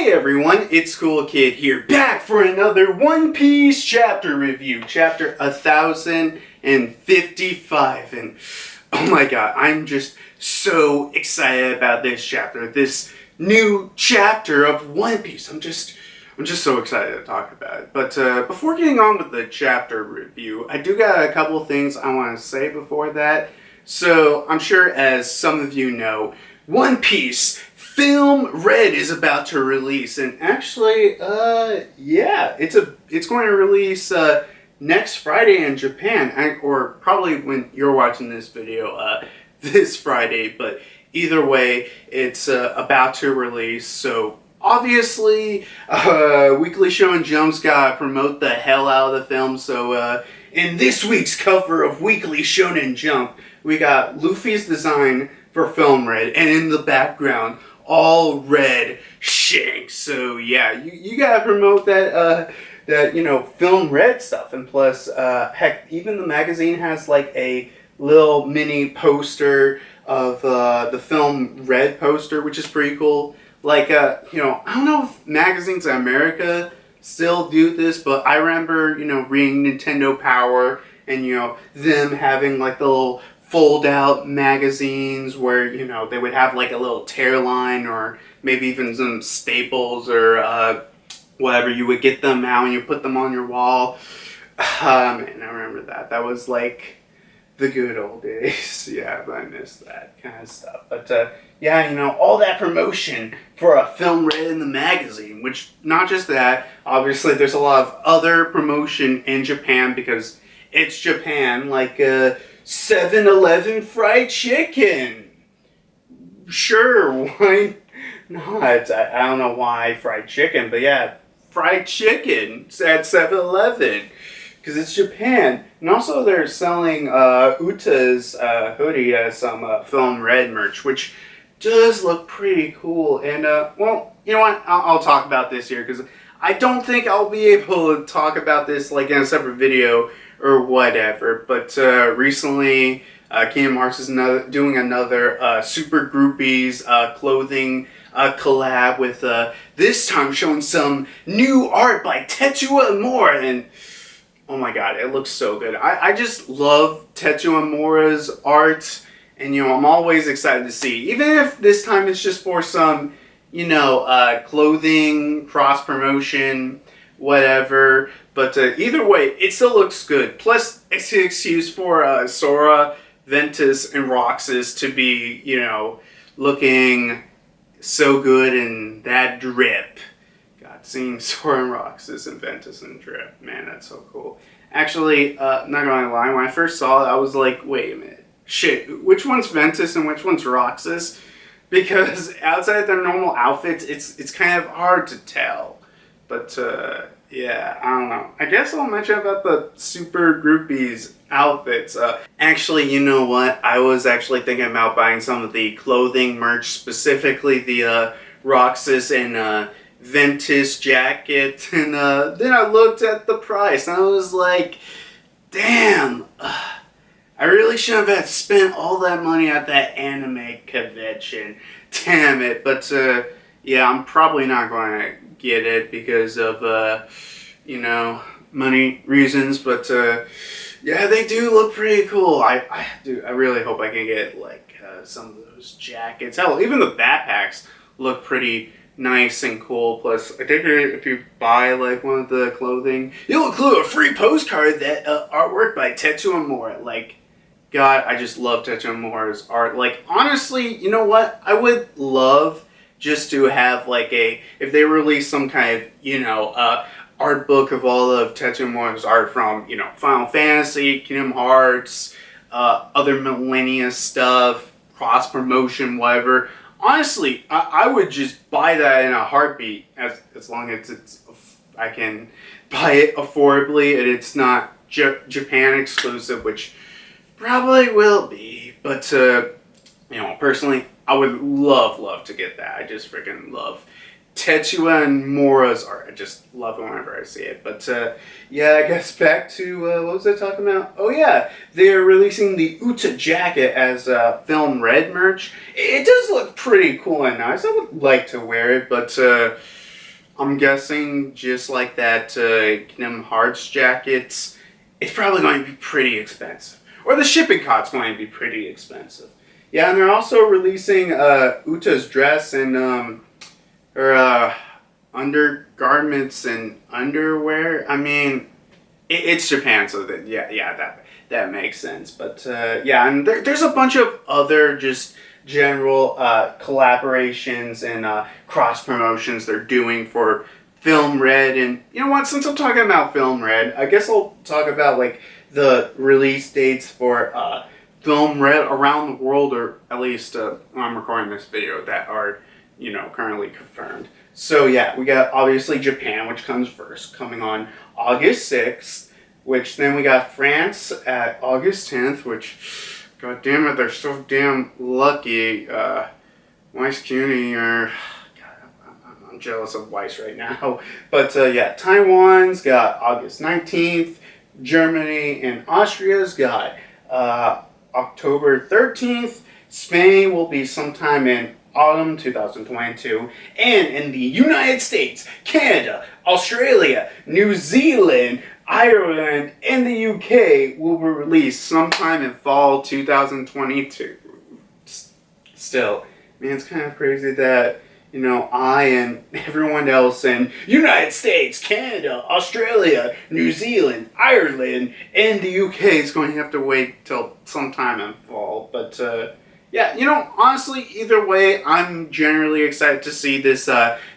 Hey everyone, it's Coolkid here, back for another One Piece chapter review, chapter 1055, and oh my god, I'm just so excited about this chapter, this new chapter of One Piece. I'm just so excited to talk about it. But before getting on with the chapter review, I do got a couple of things I want to say before that. So, I'm sure as some of you know, One Piece Film Red is about to release, and actually, yeah, it's going to release next Friday in Japan, or probably when you're watching this video, this Friday, but either way, it's about to release, so obviously, Weekly Shonen Jump's gotta promote the hell out of the film, so in this week's cover of Weekly Shonen Jump, we got Luffy's design for Film Red, and in the background, all red Shanks. So yeah, you gotta promote that Film Red stuff. And plus, heck, even the magazine has like a little mini poster of the Film Red poster, which is pretty cool. Like I don't know if magazines in America still do this, but I remember reading Nintendo Power and them having like the little fold-out magazines where, they would have like a little tear line or maybe even some staples or whatever. You would get them out and you put them on your wall. Man, I remember that. That was like the good old days. Yeah, but I miss that kind of stuff. But yeah, all that promotion for a Film Red in the magazine, which not just that, obviously there's a lot of other promotion in Japan because it's Japan, like 7-Eleven fried chicken. Sure, why not? I don't know why fried chicken, but yeah, fried chicken at 7-Eleven. Because it's Japan. And also they're selling Uta's hoodie as some Film Red merch, which does look pretty cool. And, well, you know what? I'll talk about this here, because I don't think I'll be able to talk about this like in a separate video or whatever, but recently Kingdom Hearts is doing another Super Groupies clothing collab with this time showing some new art by Tetsuya Nomura, and oh my god, it looks so good. I just love Tetsuya Nomura's art, and I'm always excited to see, even if this time it's just for some clothing cross promotion, whatever. But either way, it still looks good. Plus, it's an excuse for Sora, Ventus, and Roxas to be, looking so good in that drip. God, seeing Sora and Roxas and Ventus in drip. Man, that's so cool. Actually, not gonna lie, when I first saw it, I was like, wait a minute. Shit, which one's Ventus and which one's Roxas? Because outside their normal outfits, it's kind of hard to tell. But, yeah, I don't know. I guess I'll mention about the Super Groupies outfits. Actually, you know what? I was actually thinking about buying some of the clothing merch, specifically the Roxas and Ventus jacket. And then I looked at the price and I was like, damn, I really shouldn't have spent all that money at that anime convention. Damn it. But, yeah, I'm probably not going to get it because of money reasons, but yeah, they do look pretty cool. I really hope I can get like some of those jackets. Hell, even the backpacks look pretty nice and cool. Plus, I think if you buy like one of the clothing, you'll include a free postcard that artwork by Tetsuya Nomura. Like, God, I just love Tetsuya Nomura's art. Like, honestly, you know what? I would love just to have like if they release some kind of, art book of all of Tetsuya Nomura's art from, Final Fantasy, Kingdom Hearts, other Millennia stuff, cross-promotion, whatever. Honestly, I would just buy that in a heartbeat as long as I can buy it affordably and it's not Japan exclusive, which probably will be. But, personally, I would love to get that. I just freaking love Tetsuya Nomura's art. I just love it whenever I see it. But yeah, I guess back to what was I talking about? Oh yeah, they're releasing the Uta jacket as Film Red merch. It does look pretty cool and nice. I would like to wear it, but I'm guessing just like that Kingdom Hearts jackets, it's probably going to be pretty expensive. Or the shipping cost going to be pretty expensive. Yeah, and they're also releasing Uta's dress and her undergarments and underwear. I mean, it's Japan, so that makes sense. But yeah, and there's a bunch of other just general collaborations and cross promotions they're doing for Film Red. And you know what? Since I'm talking about Film Red, I guess I'll talk about like the release dates for Film Red around the world, or at least when I'm recording this video, that are currently confirmed. So yeah, we got obviously Japan, which comes first, coming on August 6th, which then we got France at August 10th, which, god damn it, they're so damn lucky. Weiss Cuny, or I'm jealous of Weiss right now. But yeah, Taiwan's got August 19th, Germany and Austria's got October 13th, Spain will be sometime in autumn 2022, and in the United States, Canada, Australia, New Zealand, Ireland, and the UK will be released sometime in fall 2022. Still, man, it's kind of crazy that I and everyone else in United States, Canada, Australia, New Zealand, Ireland, and the UK is going to have to wait till sometime in fall. But yeah, honestly, either way, I'm generally excited to see this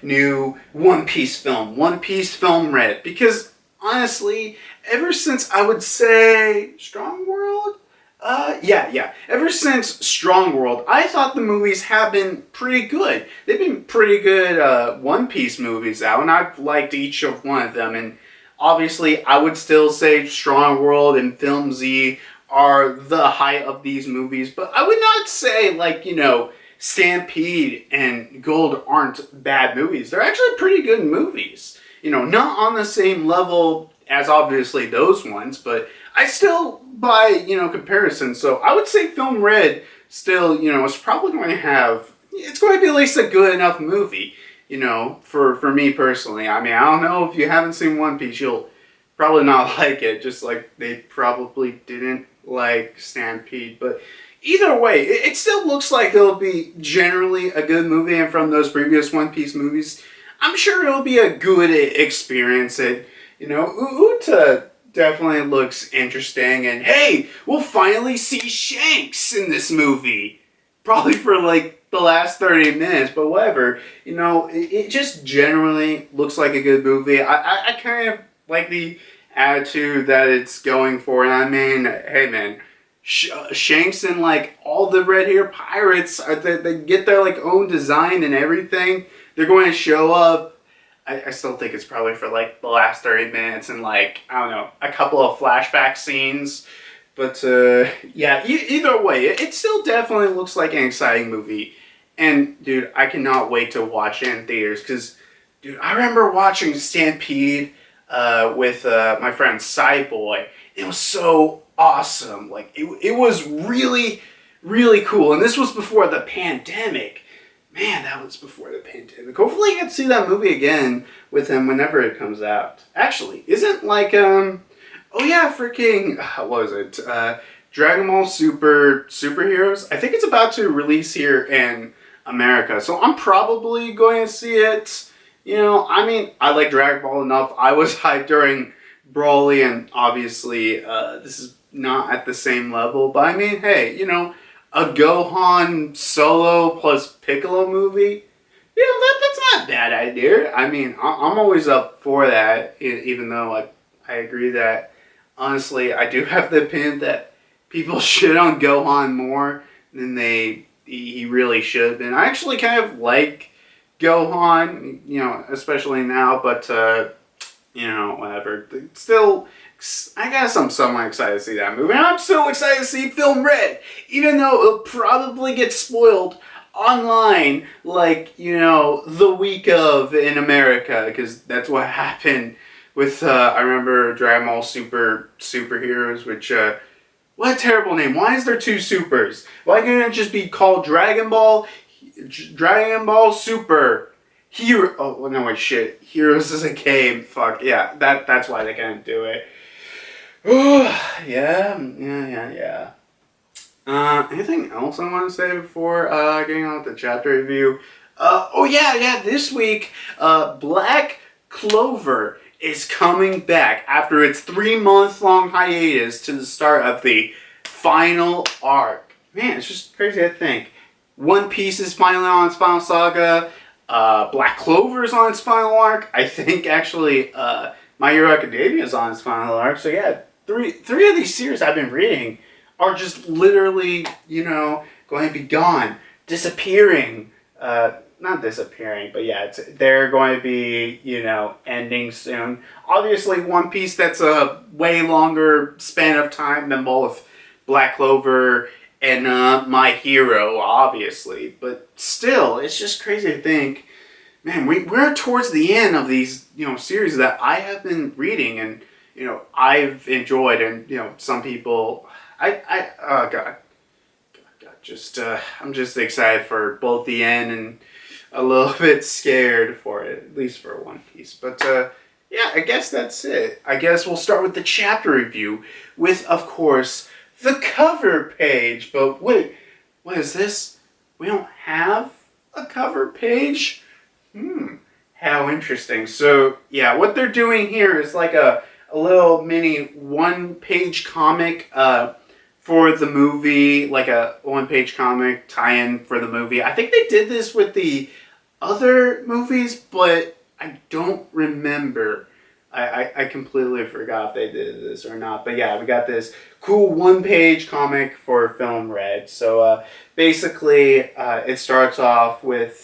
new One Piece Film Red, because honestly, ever since I would say Strong World, ever since Strong World, I thought the movies have been pretty good. They've been pretty good One Piece movies out, and I've liked each of one of them. And obviously, I would still say Strong World and Film Z are the height of these movies, but I would not say Stampede and Gold aren't bad movies. They're actually pretty good movies. Not on the same level as obviously those ones, but I still by comparison. So I would say Film Red still is probably going to have, it's going to be at least a good enough movie. For me personally. I mean, I don't know, if you haven't seen One Piece, you'll probably not like it, just like they probably didn't like Stampede. But either way, it still looks like it'll be generally a good movie, and from those previous One Piece movies, I'm sure it'll be a good experience. And Uta definitely looks interesting, and hey, we'll finally see Shanks in this movie, probably for like the last 30 minutes, but whatever. It just generally looks like a good movie. I kind of like the attitude that it's going for. And I mean, hey man, Shanks and like all the Red Hair Pirates, they get their like own design and everything. They're going to show up. I still think it's probably for like the last 30 minutes and like, I don't know, a couple of flashback scenes. But yeah, either way, it still definitely looks like an exciting movie. And dude, I cannot wait to watch it in theaters, because dude, I remember watching Stampede with my friend Cyboy. It was so awesome. Like it was really, really cool. And this was before the pandemic. Man, that was before the pandemic. Hopefully I get to see that movie again with him whenever it comes out. Actually, isn't like oh yeah, freaking what was it? Dragon Ball Superheroes. I think it's about to release here in America, so I'm probably going to see it. I mean, I like Dragon Ball enough. I was hyped during Broly, and obviously this is not at the same level. But I mean, hey, a Gohan Solo plus Piccolo movie, that's not a bad idea. I mean, I'm always up for that, even though I agree that, honestly, I do have the opinion that people shit on Gohan more than he really should. And I actually kind of like Gohan, especially now, but, whatever. Still, I guess I'm somewhat excited to see that movie. And I'm still excited to see Film Red, even though it'll probably get spoiled online, like, the week of in America, because that's what happened with, I remember Dragon Ball Superheroes, which, what a terrible name. Why is there two supers? Why can't it just be called Dragon Ball Super Hero. Oh no, wait, shit. Heroes is a game. Fuck yeah. That's why they couldn't do it. Yeah. Anything else I want to say before getting on with the chapter review? This week, Black Clover is coming back after its 3-month-long hiatus to the start of the final arc. Man, it's just crazy to think. One Piece is finally on its final saga. Black Clover is on its final arc. I think, actually, My Hero Academia is on its final arc. So yeah, three of these series I've been reading are just literally, going to be gone, disappearing. Not disappearing, but yeah, they're going to be, ending soon. Obviously, One Piece, that's a way longer span of time than both Black Clover and My Hero, obviously. But still, it's just crazy to think, man, we're towards the end of these, series that I have been reading and, I've enjoyed, and, some people, oh God, I'm just excited for both the end and a little bit scared for it, at least for One Piece. But I guess that's it. I guess we'll start with the chapter review with, of course, the cover page. But wait, what is this? We don't have a cover page? How interesting. So, yeah, what they're doing here is like a little mini one-page comic for the movie, like a one-page comic tie-in for the movie. I think they did this with the other movies, but I don't remember. I completely forgot if they did this or not. But yeah, we got this cool one-page comic for film Red. So basically, it starts off with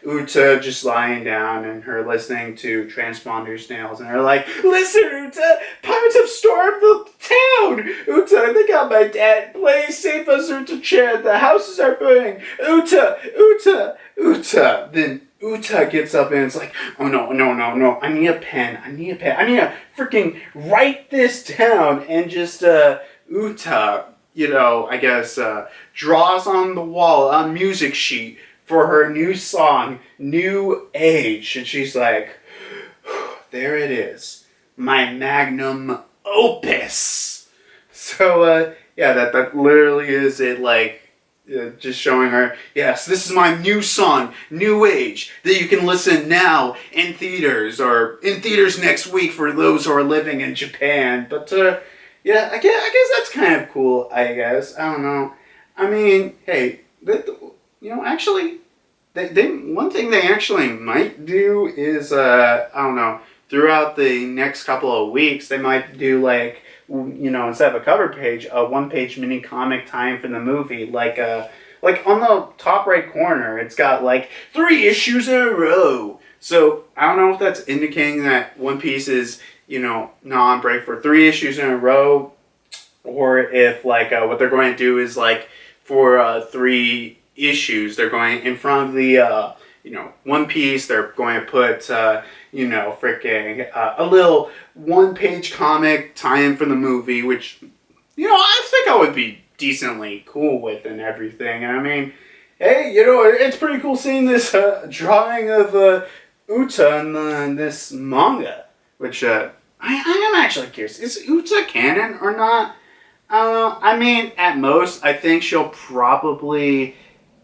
Uta just lying down and her listening to transponder snails. And they're like, "Listen, Uta, pirates have stormed the town! Uta, I think I'm my dad. Please save us, Uta-chan. The houses are burning. Uta, Uta, Uta." Then Uta gets up and it's like, "Oh no, I need a pen. I need to freaking write this down." And just, Uta, I guess, draws on the wall a music sheet for her new song, New Age. And she's like, "There it is. My magnum opus." So, that literally is it, like, just showing her, yes, this is my new song, New Age, that you can listen now in theaters, or in theaters next week for those who are living in Japan. But, I guess that's kind of cool, I guess. I don't know. I mean, hey, actually, one thing they actually might do is, I don't know, throughout the next couple of weeks, they might do, like, instead of a cover page, a one-page mini comic tie-in from the movie, like on the top right corner, it's got like 3 issues in a row. So I don't know if that's indicating that One Piece is, not on break for 3 issues in a row, or if like what they're going to do is like for 3 issues, they're going in front of the One Piece, they're going to put freaking a little one-page comic tie-in from the movie, which, I think I would be decently cool with and everything. And I mean, hey, it's pretty cool seeing this drawing of Uta in this manga, which I am actually curious. Is Uta canon or not? I don't know. I mean, at most, I think she'll probably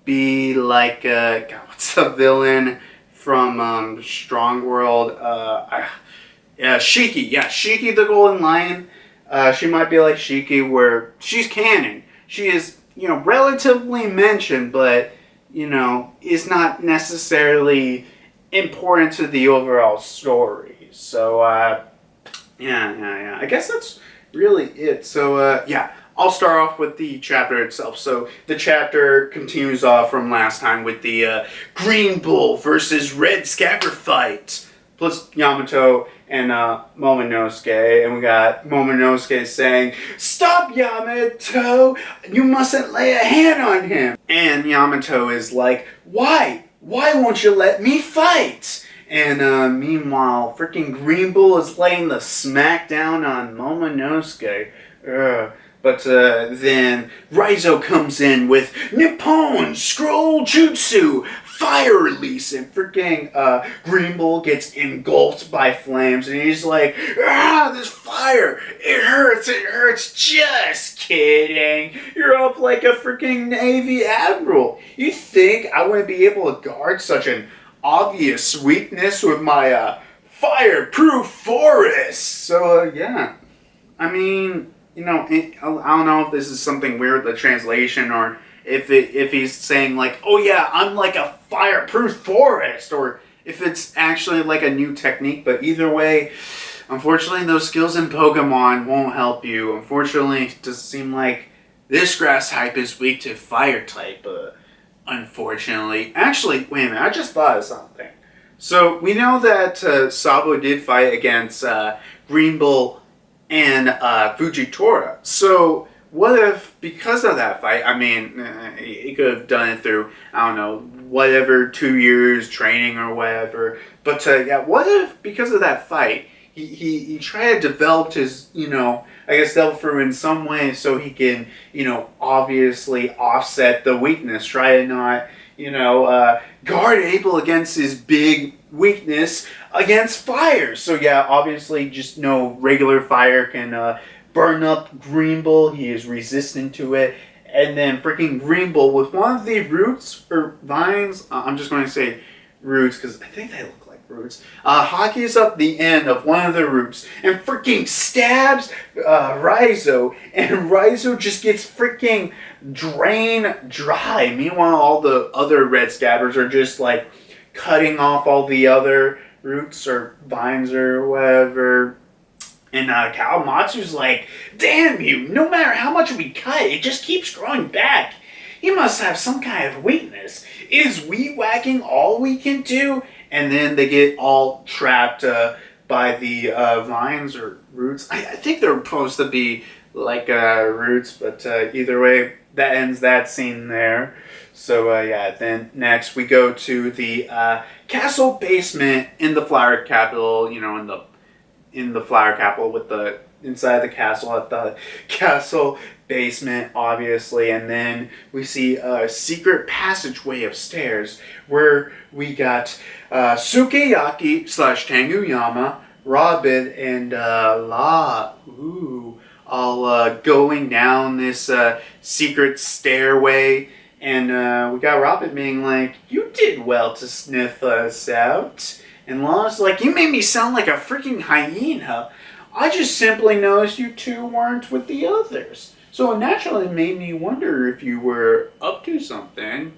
be like, what's the villain from Strong World? Shiki. Yeah, Shiki the Golden Lion. She might be like Shiki, where she's canon. She is, relatively mentioned, but, is not necessarily important to the overall story. So, I guess that's really it. So, I'll start off with the chapter itself. So the chapter continues off from last time with the Green Bull versus Red Scabber fight. Plus Yamato and Momonosuke. And we got Momonosuke saying, "Stop, Yamato! You mustn't lay a hand on him!" And Yamato is like, "Why? Why won't you let me fight?" And meanwhile, freaking Green Bull is laying the smack down on Momonosuke. But then Raizo comes in with Nippon Scroll Jutsu fire release, and freaking Green Bull gets engulfed by flames, and he's like, this fire, it hurts. Just kidding. You're up like a freaking Navy Admiral. You think I wouldn't be able to guard such an obvious weakness with my fireproof forest? So yeah, I mean, I don't know if this is something weird, the translation, or if he's saying like, oh yeah, I'm like a fireproof forest, or if it's actually like a new technique. But either way, unfortunately, those skills in Pokemon won't help you. Unfortunately, it does seem like this grass type is weak to fire type. Unfortunately, actually, wait a minute, I just thought of something. So we know that Sabo did fight against Green Bull and Fujitora. So what if, because of that fight, I mean, he could have done it through, I don't know, whatever, 2 years training or whatever. But yeah, what if, because of that fight, he tried to develop his, I guess Devil Fruit in some way so he can, obviously offset the weakness. Try to not, guard Abel against his big weakness against fire. So yeah, obviously just no regular fire can burn up Green Bull. He is resistant to it. And then freaking Green Bull with one of the roots or vines, I'm just going to say roots because I think they look like roots, hockeys up the end of one of the roots and freaking stabs Raizo, and Raizo just gets freaking drained dry. Meanwhile, all the other Red Scabbers are just like cutting off all the other roots or vines or whatever. And Kawamatsu's like, damn you, no matter how much we cut, it just keeps growing back. He must have some kind of weakness. Is weed whacking all we can do? And then they get all trapped by the vines or roots. I think they're supposed to be like roots, but either way, that ends that scene there. So yeah, then next we go to the castle basement in the flower capital, in the flower capital with the inside the castle at the castle basement, obviously. And then we see a secret passageway of stairs where we got Sukiyaki / Tanguyama, Robin, and all going down this secret stairway. And we got Robin being like, you did well to sniff us out. And Lana's like, you made me sound like a freaking hyena. I just simply noticed you two weren't with the others. So it naturally made me wonder if you were up to something.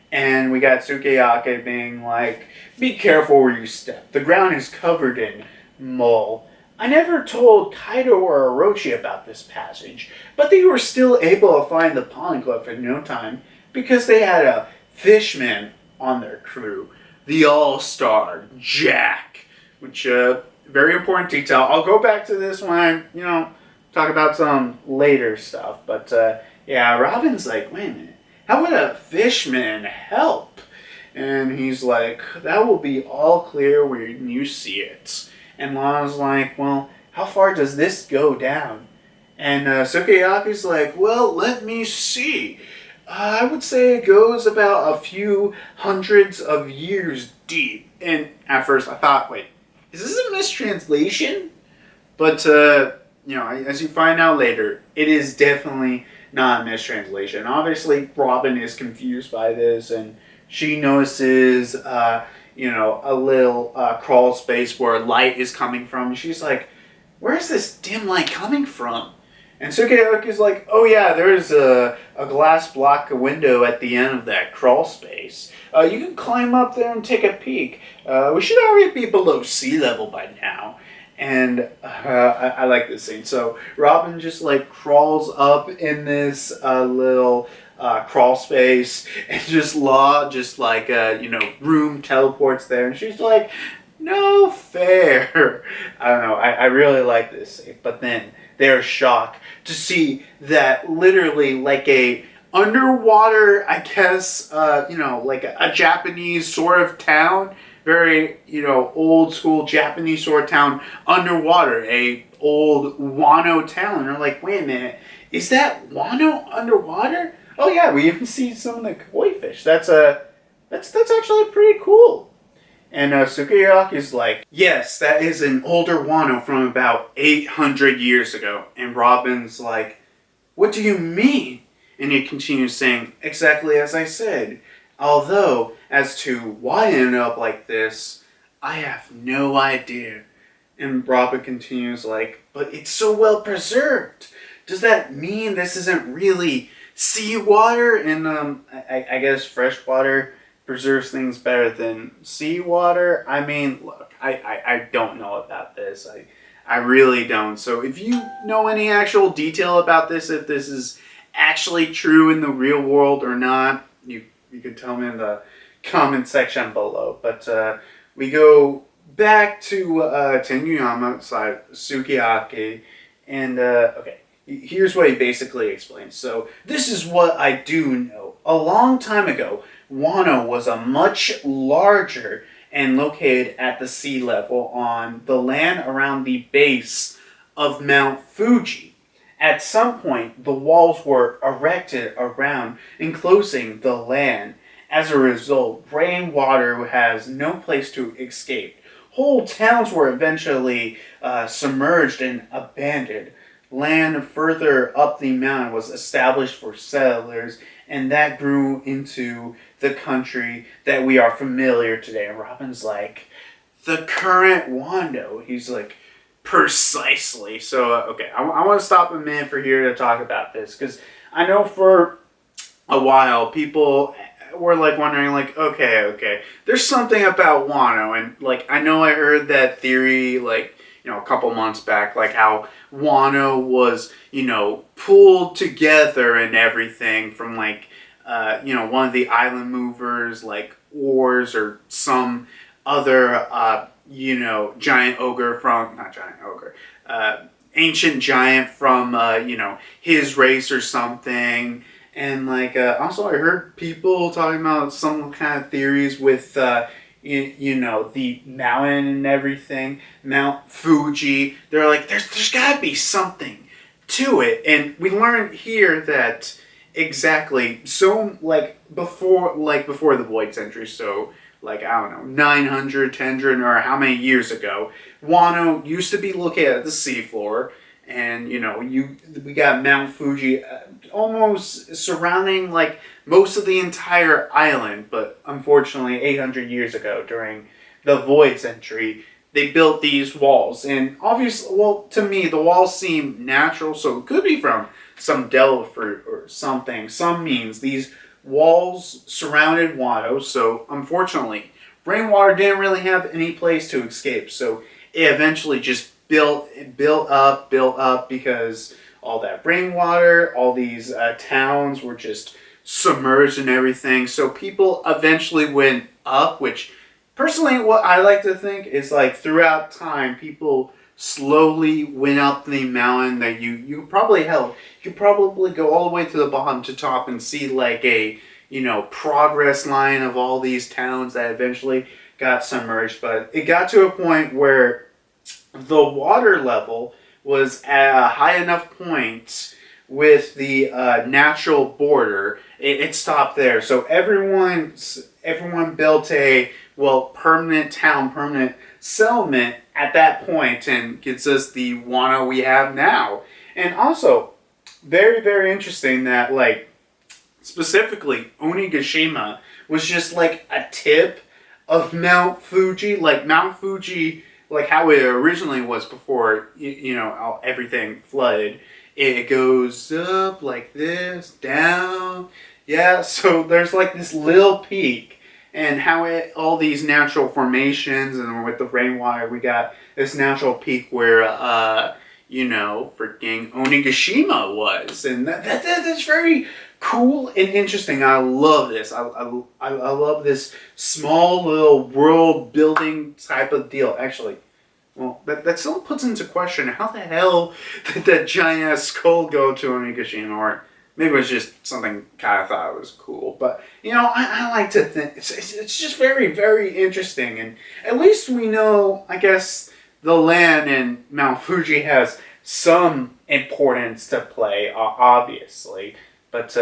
And we got Sukiyaki being like, be careful where you step. The ground is covered in mold. I never told Kaido or Orochi about this passage, but they were still able to find the Poneglyph in no time because they had a fishman on their crew. The All-Star, Jack, which, very important detail. I'll go back to this when I, talk about some later stuff. But, yeah, Robin's like, wait a minute, how would a fishman help? And he's like, that will be all clear when you see it. And Lana's like, well, how far does this go down? And Sukiyaki's like, well, let me see. I would say it goes about a few hundreds of years deep. And at first I thought, wait, is this a mistranslation? But, as you find out later, it is definitely not a mistranslation. Obviously, Robin is confused by this, and she notices, a little crawl space where light is coming from. She's like, where's this dim light coming from? And Sukiyaki's like, oh yeah, there's a glass block window at the end of that crawl space. You can climb up there and take a peek. We should already be below sea level by now. And I like this scene. So Robin just crawls up in this little crawl space, and room teleports there. And she's like, no fair. I don't know. I really like this scene. But then they're shocked to see that literally a underwater, I guess, a Japanese sort of town, very, old school Japanese sort of town underwater, a old Wano town. And they're like, wait a minute, is that Wano underwater? Oh yeah, we even see some of the koi fish. That's actually pretty cool. And Sukiyaki's like, yes, that is an older Wano from about 800 years ago. And Robin's like, what do you mean? And he continues saying, exactly as I said. Although, as to why it ended up like this, I have no idea. And Robin continues like, but it's so well preserved. Does that mean this isn't really seawater? And I guess fresh water preserves things better than seawater. I mean, look, I don't know about this. I really don't. So if you know any actual detail about this, if this is actually true in the real world or not, you can tell me in the comment section below. But we go back to Tenuyama side, Sukiyaki, and okay, here's what he basically explains. So this is what I do know. A long time ago, Wano was a much larger and located at the sea level on the land around the base of Mount Fuji. At some point, the walls were erected around enclosing the land. As a result, rainwater has no place to escape. Whole towns were eventually submerged and abandoned. Land further up the mountain was established for settlers, and that grew into the country that we are familiar today. And Robin's like, the current Wano. He's like, precisely. So, okay, I want to stop a minute for here to talk about this, because I know for a while people were like wondering, like, okay, there's something about Wano, and like I know I heard that theory like, you know, a couple months back, like how Wano was, you know, pulled together and everything from like you know, one of the island movers, like Oars or some other you know, giant ogre from, not giant ogre, ancient giant from you know, his race or something. And like also I heard people talking about some kind of theories with you know, the mountain and everything, Mount Fuji. They're like, there's gotta be something to it. And we learned here that exactly, so like before the Void Century, so like, I don't know, 900, 1000, or how many years ago, Wano used to be located at the seafloor. And, you know, we got Mount Fuji almost surrounding, like, most of the entire island. But unfortunately, 800 years ago, during the Void Century, they built these walls. And obviously, well, to me, the walls seem natural. So it could be from some devil fruit or something. Some means these walls surrounded Wano. So unfortunately, rainwater didn't really have any place to escape. So it eventually just built up because all that rainwater, all these towns were just submerged and everything. So people eventually went up, which personally what I like to think is like throughout time, people slowly went up the mountain that you probably held. You could probably go all the way to the bottom to top and see like a, you know, progress line of all these towns that eventually got submerged. But it got to a point where the water level was at a high enough point with the natural border. It stopped there. So everyone built a, well, permanent town, permanent settlement at that point, and gives us the Wano we have now. And also, very, very interesting that, like, specifically, Onigashima was just like a tip of Mount Fuji. Like, Mount Fuji, like how it originally was before, you know, everything flooded. It goes up like this, down. Yeah, so there's like this little peak. And how all these natural formations, and with the rainwater, we got this natural peak where, you know, freaking Onigashima was. And that's very cool and interesting. I love this. I love this small little world building type of deal. Actually, well, that still puts into question, how the hell did that giant ass skull go to Onigashima? Or maybe it was just something kind of thought it was cool. But, you know, I like to think it's just very, very interesting. And at least we know, I guess, the land in Mount Fuji has some importance to play, obviously. But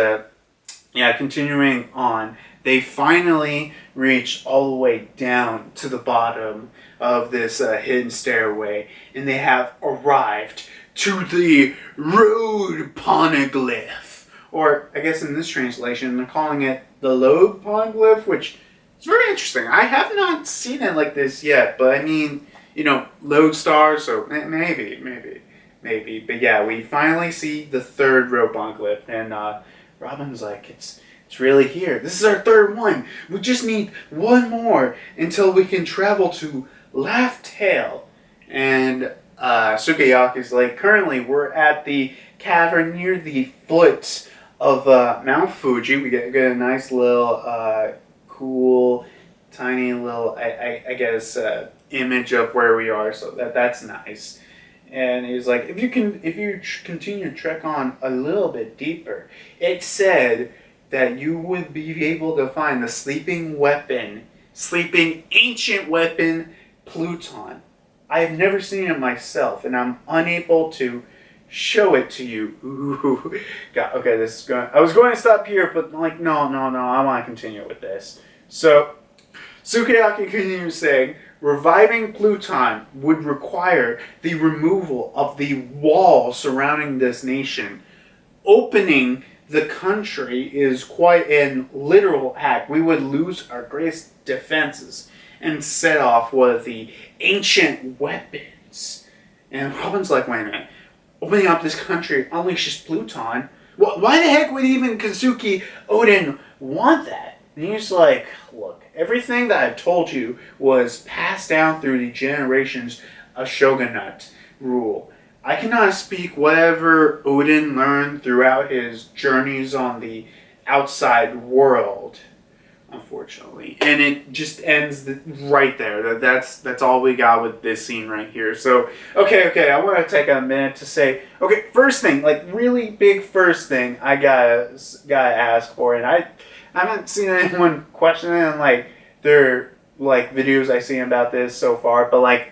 yeah, continuing on, they finally reach all the way down to the bottom of this hidden stairway, and they have arrived to the Road Poneglyph. Or, I guess in this translation, they're calling it the Lode Poneglyph, which is very interesting. I have not seen it like this yet, but I mean, you know, lodestar, so maybe. But yeah, we finally see the third Road Poneglyph, and Robin's like, it's really here. This is our third one. We just need one more until we can travel to Laugh Tale. And Sukiyaki's like, currently we're at the cavern near the foot of Mount Fuji. We get a nice little cool, tiny little, I guess, image of where we are. So that's nice. And he's like, if you continue to trek on a little bit deeper, it said that you would be able to find the sleeping ancient weapon, Pluton. I have never seen it myself, and I'm unable to show it to you. Ooh. God, okay, this is going. I was going to stop here, but like, no, I want to continue with this. So, Sukiyaki continues saying, reviving Pluton would require the removal of the wall surrounding this nation. Opening the country is quite an literal act. We would lose our greatest defenses and set off one of the ancient weapons. And Robin's like, wait a minute. Opening up this country unleashes Pluton? Why the heck would even Kazuki Odin want that? And he's like, look, everything that I've told you was passed down through the generations of shogunate rule. I cannot speak whatever Odin learned throughout his journeys on the outside world, unfortunately. And it just ends right there. That's all we got with this scene right here. So, okay, I want to take a minute to say, okay, first thing, like really big first thing I gotta ask for, and I haven't seen anyone question it in like their like videos I see about this so far, but like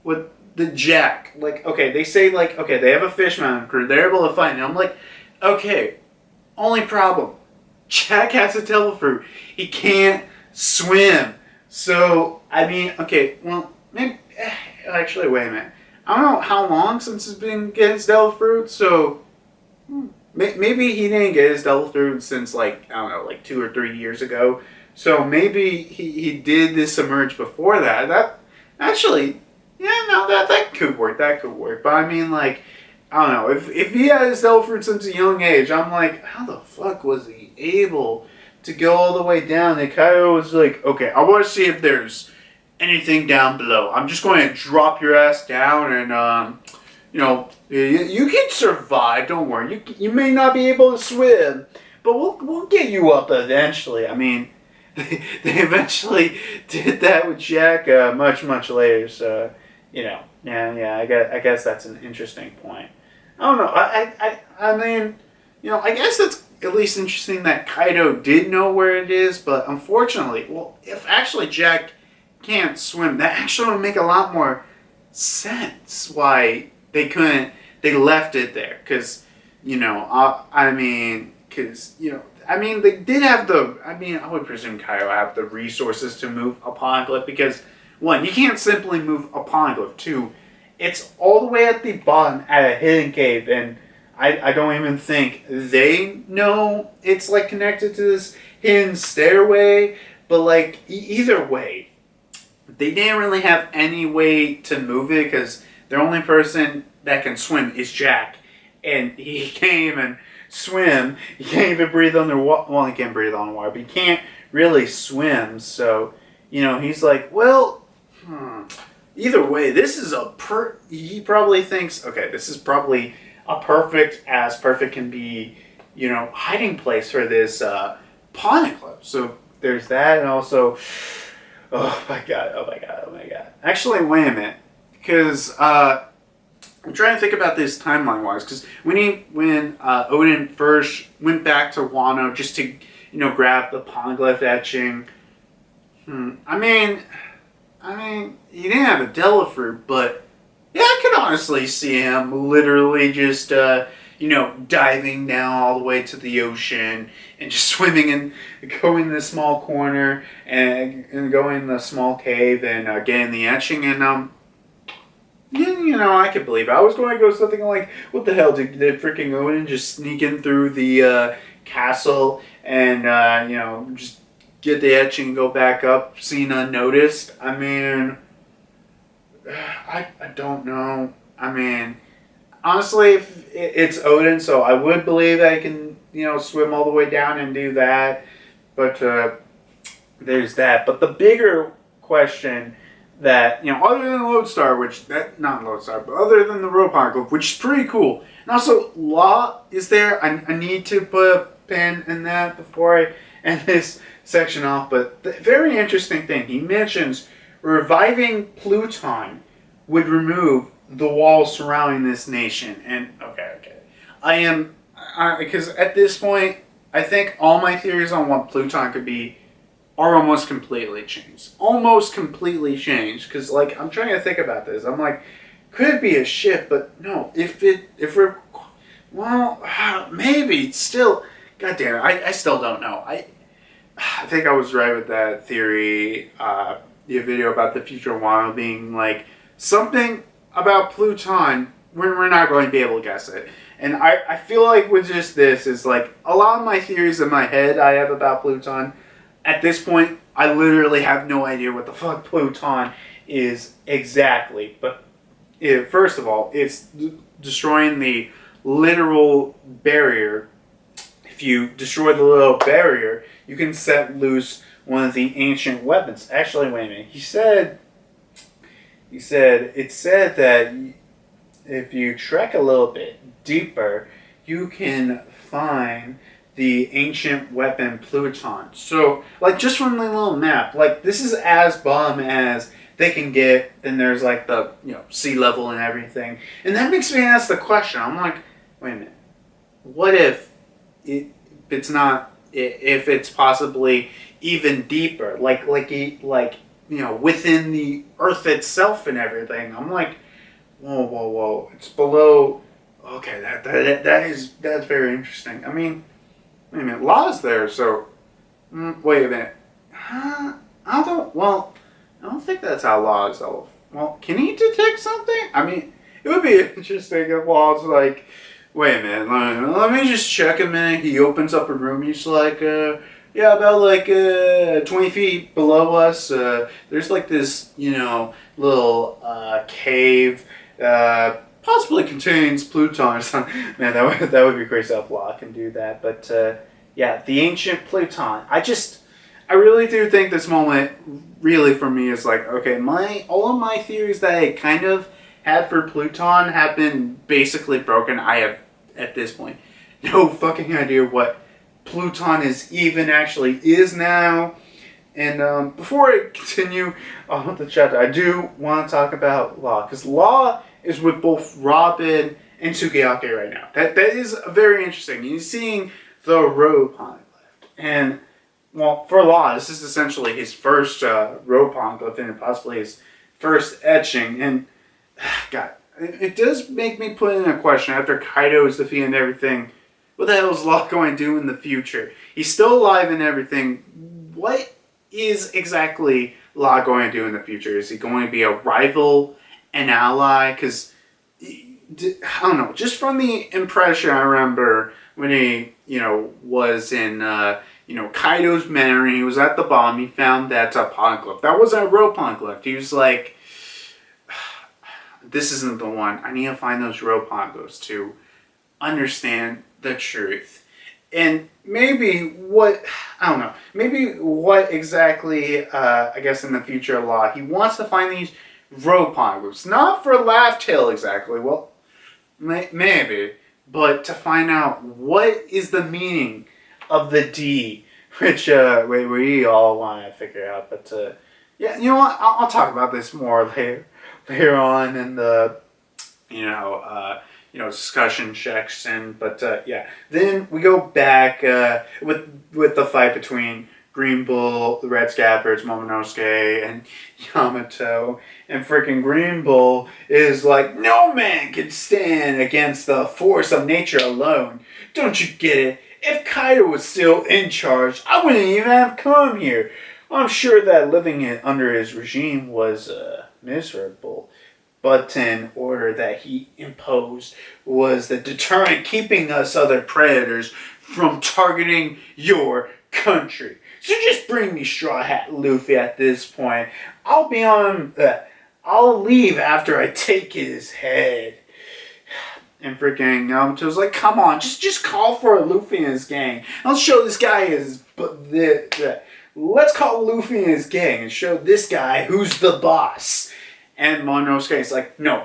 with the Jack, like, okay, they say like, okay, they have a fish mountain crew, they're able to find it. I'm like, okay, only problem, Jack has a devil fruit. He can't swim. So, I mean, okay, well, maybe, actually, wait a minute. I don't know how long since he's been getting his devil fruit, so maybe he didn't get his devil fruit since, like, I don't know, like 2 or 3 years ago. So maybe he did this emerge before that. That, actually, yeah, no, that could work. That could work. But I mean, like, I don't know. If he had his devil fruit since a young age, I'm like, how the fuck was he able to go all the way down? And Kaido was like, okay, I want to see if there's anything down below. I'm just going to drop your ass down and, you know, you can survive. Don't worry. You may not be able to swim, but we'll get you up eventually. I mean, they eventually did that with Jack much later. So, you know, yeah. I guess that's an interesting point. I don't know. I mean, you know, I guess that's at least interesting that Kaido did know where it is, but unfortunately, well, if actually Jack can't swim, that actually would make a lot more sense why they left it there. Because, you know, I mean, they did have I would presume Kaido have the resources to move a Poneglyph, because, one, you can't simply move a Poneglyph. Two, it's all the way at the bottom at a hidden cave, and I don't even think they know it's like connected to this hidden stairway, but like either way, they didn't really have any way to move it because the only person that can swim is Jack, and he can't even swim. He can't even breathe underwater. Well, he can breathe underwater, but he can't really swim. So, you know, he's like, well, either way, this is he probably thinks, okay, this is probably a perfect can be, you know, hiding place for this Poneglyph. So there's that, and also, oh my god. Actually, wait a minute, because I'm trying to think about this timeline wise, because when Odin first went back to Wano just to, you know, grab the Poneglyph etching. I mean, he didn't have a devil fruit, but Yeah, I can honestly see him literally just, diving down all the way to the ocean and just swimming and going in the small corner and going in the small cave and getting the etching. And, yeah, I could believe it. I was going to go something like, what the hell did freaking Odin just sneak in through the castle and, just get the etching and go back up, seen unnoticed? I mean, I don't know. I mean, honestly, if it's Odin, so I would believe I can, swim all the way down and do that. But there's that. But the bigger question that, other than Lodestar, not Lodestar, but other than the Poneglyph, which is pretty cool. And also, Law is there. I need to put a pin in that before I end this section off. But the very interesting thing, he mentions reviving Pluton would remove the walls surrounding this nation. And, okay. Because at this point, I think all my theories on what Pluton could be are almost completely changed. Almost completely changed. Because, I'm trying to think about this. I'm like, could it be a ship? But no, maybe. Still, god damn it, I still don't know. I think I was right with that theory, the video about the future of Wano being, something about Pluton, we're not going to be able to guess it. And I feel like with just this, is a lot of my theories in my head I have about Pluton. At this point, I literally have no idea what the fuck Pluton is exactly. But first of all, it's destroying the literal barrier. If you destroy the little barrier, you can set loose one of the ancient weapons. Actually, wait a minute. It said that if you trek a little bit deeper, you can find the ancient weapon Pluton. So, just from the little map, this is as bottom as they can get. Then there's, the, sea level and everything. And that makes me ask the question. I'm like, wait a minute. What if it's not, if it's possibly even deeper? Within the Earth itself and everything. I'm like, whoa. It's below. Okay, that's very interesting. I mean, wait a minute. Law's there, so wait a minute. I don't think that's how Law is. Well, can he detect something? I mean, it would be interesting if Law's like, wait a minute, let me just check a minute. He opens up a room. He's like, yeah, about 20 feet below us. There's this, little cave. Possibly contains Pluton or something. Man, that would be crazy if Law can do that. But yeah, the ancient Pluton. I really do think this moment really for me is okay, all of my theories that I kind of had for Pluton have been basically broken. I have at this point no fucking idea what Pluton actually is now. And before I continue on with the chapter, I do want to talk about Law, because Law is with both Robin and Sukiyaki right now. That is very interesting. He's seeing the road Poneglyph. And, for Law, this is essentially his first road Poneglyph and possibly his first etching. And, God, it does make me put in a question after Kaido's defeat and everything. What the hell is Law going to do in the future? He's still alive and everything. What is exactly Law going to do in the future? Is he going to be a rival, an ally? Because, I don't know, just from the impression I remember when he, was in, Kaido's manor, and he was at the bottom, he found that Poneglyph. That wasn't a real Poneglyph. He was like, this isn't the one. I need to find those real Poneglyphs to understand the truth. And maybe what exactly, I guess in the future of Law, he wants to find these road Poneglyphs. Not for Laugh Tale exactly, well, maybe, but to find out what is the meaning of the D, which we all want to figure out. But yeah, you know what, I'll talk about this more later on in the, discussion section. But yeah, then we go back with the fight between Green Bull, the Red Scabers, Momonosuke, and Yamato. And freaking Green Bull is like, no man can stand against the force of nature alone. Don't you get it? If Kaido was still in charge, I wouldn't even have come here. I'm sure that living under his regime was miserable. But an order that he imposed was the deterrent keeping us other predators from targeting your country. So just bring me Straw Hat Luffy at this point. I'll be on. I'll leave after I take his head. And freaking Yamato's like, come on, just call for Luffy and his gang. Let's show this guy his. Let's call Luffy and his gang and show this guy who's the boss. And Momonosuke is like, no,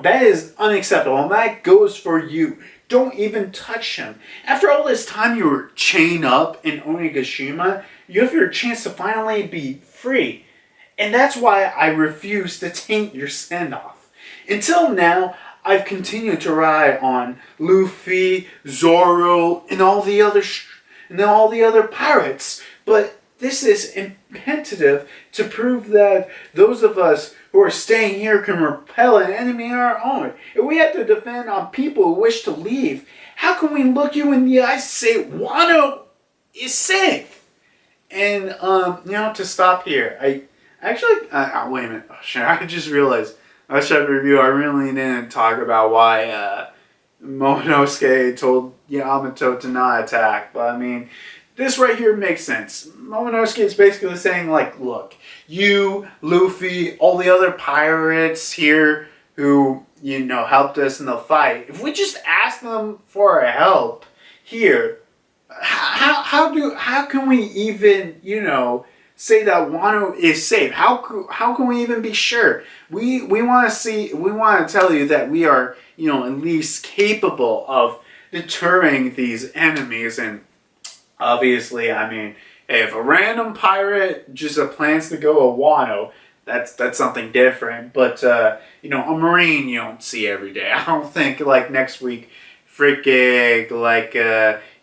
that is unacceptable. And that goes for you. Don't even touch him. After all this time you were chained up in Onigashima, you have your chance to finally be free. And that's why I refuse to taint your send-off. Until now, I've continued to ride on Luffy, Zoro, and all the other pirates. But this is imperative to prove that those of us who are staying here can repel an enemy on our own. If we have to defend on people who wish to leave, how can we look you in the eyes and say Wano is safe? And to stop here, wait a minute. Oh, shit, I just realized last chapter review I really didn't talk about why Momonosuke told Yamato to not attack. But I mean, this right here makes sense. Momonosuke is basically saying, like, look, you, Luffy, all the other pirates here who, helped us in the fight, if we just ask them for help here, how can we even, say that Wano is safe? How can we even be sure? We want to tell you that we are, at least capable of deterring these enemies. And obviously, I mean, if a random pirate just plans to go to Wano, that's something different. But a marine you don't see every day. I don't think like next week, freaking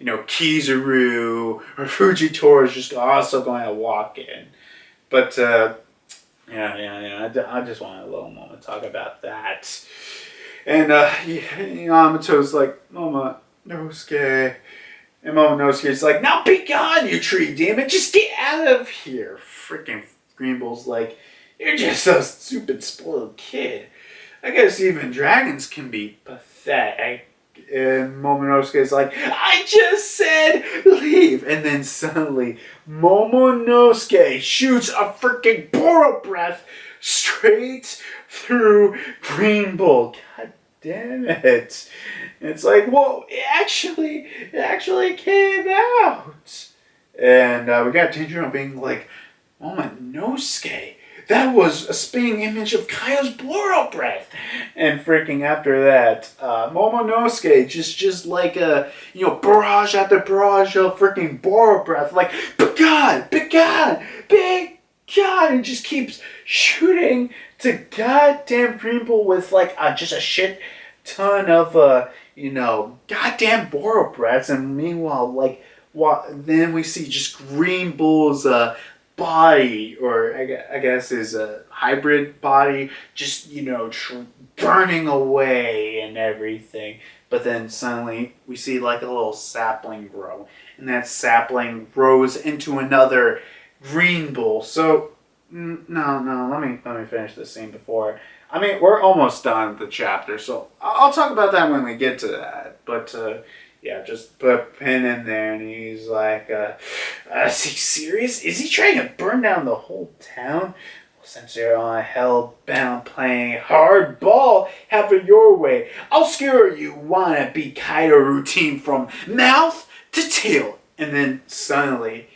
Kizaru or Fujitora is just also going to walk in. But I just want a little moment to talk about that. And Yamato's like, Momonosuke. And Momonosuke's like, now be gone, you tree demon. Just get out of here. Freaking Green Bull's like, you're just a stupid spoiled kid. I guess even dragons can be pathetic. And Momonosuke's like, I just said leave. And then suddenly, Momonosuke shoots a freaking Boro breath straight through Green Bull. God damn it. It's like, whoa, it actually came out. And we got Tanjiro being like, Momonosuke, that was a spinning image of Kaido's Boro breath. And freaking after that, Momonosuke just like a, barrage after barrage of freaking Boro breath. Like, big God, and just keeps shooting to goddamn Green Bull with like just a shit ton of, goddamn Boro breaths. And meanwhile, then we see just Green Bull's, body, or I guess his hybrid body, just burning away and everything. But then suddenly we see like a little sapling grow, and that sapling grows into another Green Bull. So no, let me finish this scene before. I mean, we're almost done with the chapter, so I'll talk about that when we get to that. But just put a pin in there, and he's like, is he serious? Is he trying to burn down the whole town? Well, since you're on hell-bound playing hardball, have it your way. I'll skewer you wanna-be Kaido routine from mouth to tail. And then suddenly,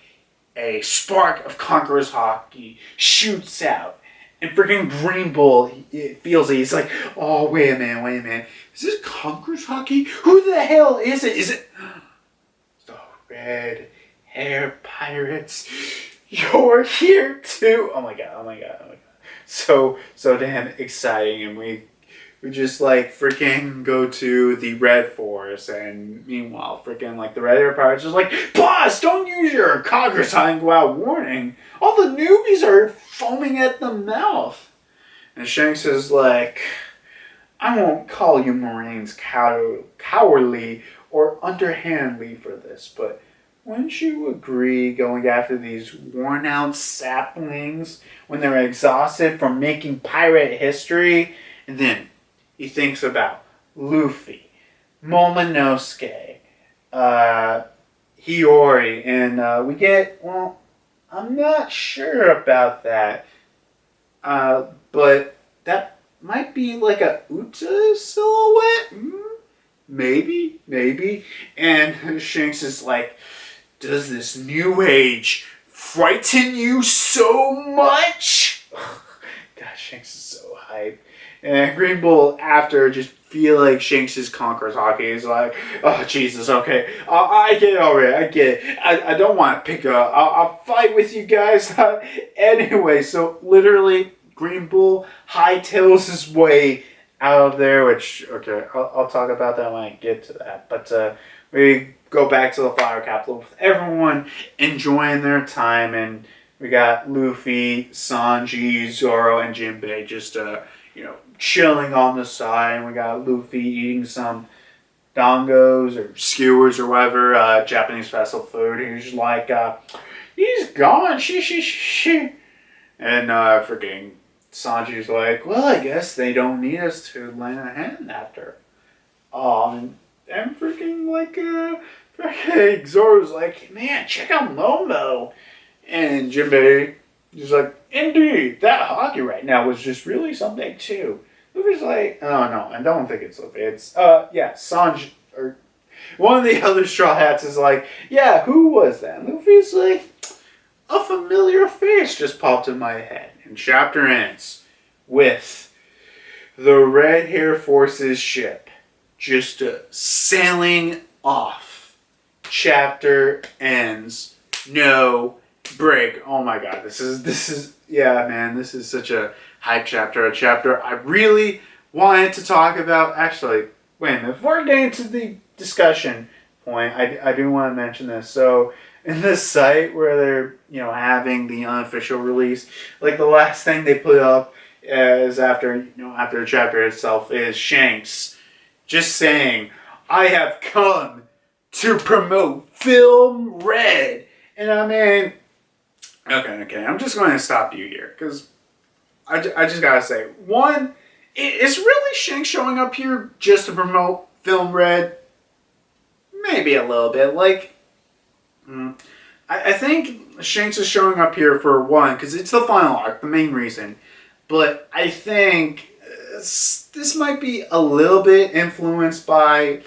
a spark of Conqueror's Hockey shoots out. And freaking Green Bull, it feels it. He's like, oh, wait a minute. Is this Conqueror's Hockey? Who the hell is it? Is it the Red Hair Pirates? You're here too. Oh my god. So damn exciting. And we who just like freaking go to the Red Forest, and meanwhile freaking like the Red Hair Pirates is like, boss, don't use your conquer sign without warning. All the newbies are foaming at the mouth. And Shanks is like, I won't call you Marines cowardly or underhandedly for this, but wouldn't you agree going after these worn out saplings when they're exhausted from making pirate history? And then he thinks about Luffy, Momonosuke, Hiyori, and we get, well, I'm not sure about that, but that might be like a Uta silhouette? Maybe. And Shanks is like, does this new age frighten you so much? God, Shanks is so hype. And Green Bull, after just feel like Shanks' conquers hockey, is like, oh Jesus, okay, I get it already, I get it. I don't want to pick up. I'll fight with you guys. Anyway, so literally, Green Bull hightails his way out of there, which, okay, I'll talk about that when I get to that. But we go back to the Flower Capital with everyone enjoying their time, and we got Luffy, Sanji, Zoro, and Jinbei just, chilling on the side, and we got Luffy eating some dongos or skewers or whatever, Japanese festival food. He's like, he's gone, she. And freaking Sanji's like, well, I guess they don't need us to lend a hand after. And freaking like, Zoro's like, man, check out Momo. And Jinbei is like, indeed, that hockey right now was just really something too. Luffy's like, oh no, I don't think it's Luffy. It's, Sanji, or one of the other Straw Hats is like, yeah, who was that? And Luffy's like, a familiar face just popped in my head. And chapter ends with the Red Hair Force's ship just sailing off. Chapter ends. No break. Oh my god, this is yeah, man, this is such a hype chapter. A chapter I really wanted to talk about. Actually, wait a minute, before getting to the discussion point, I do want to mention this. So in this site where they're having the unofficial release, like the last thing they put up is after the chapter itself is Shanks just saying, I have come to promote Film Red. And I mean, okay, I'm just going to stop you here, because I just gotta say, one, is really Shanks showing up here just to promote Film Red? Maybe a little bit. Like, I think Shanks is showing up here for one, because it's the final arc, the main reason. But I think this might be a little bit influenced by,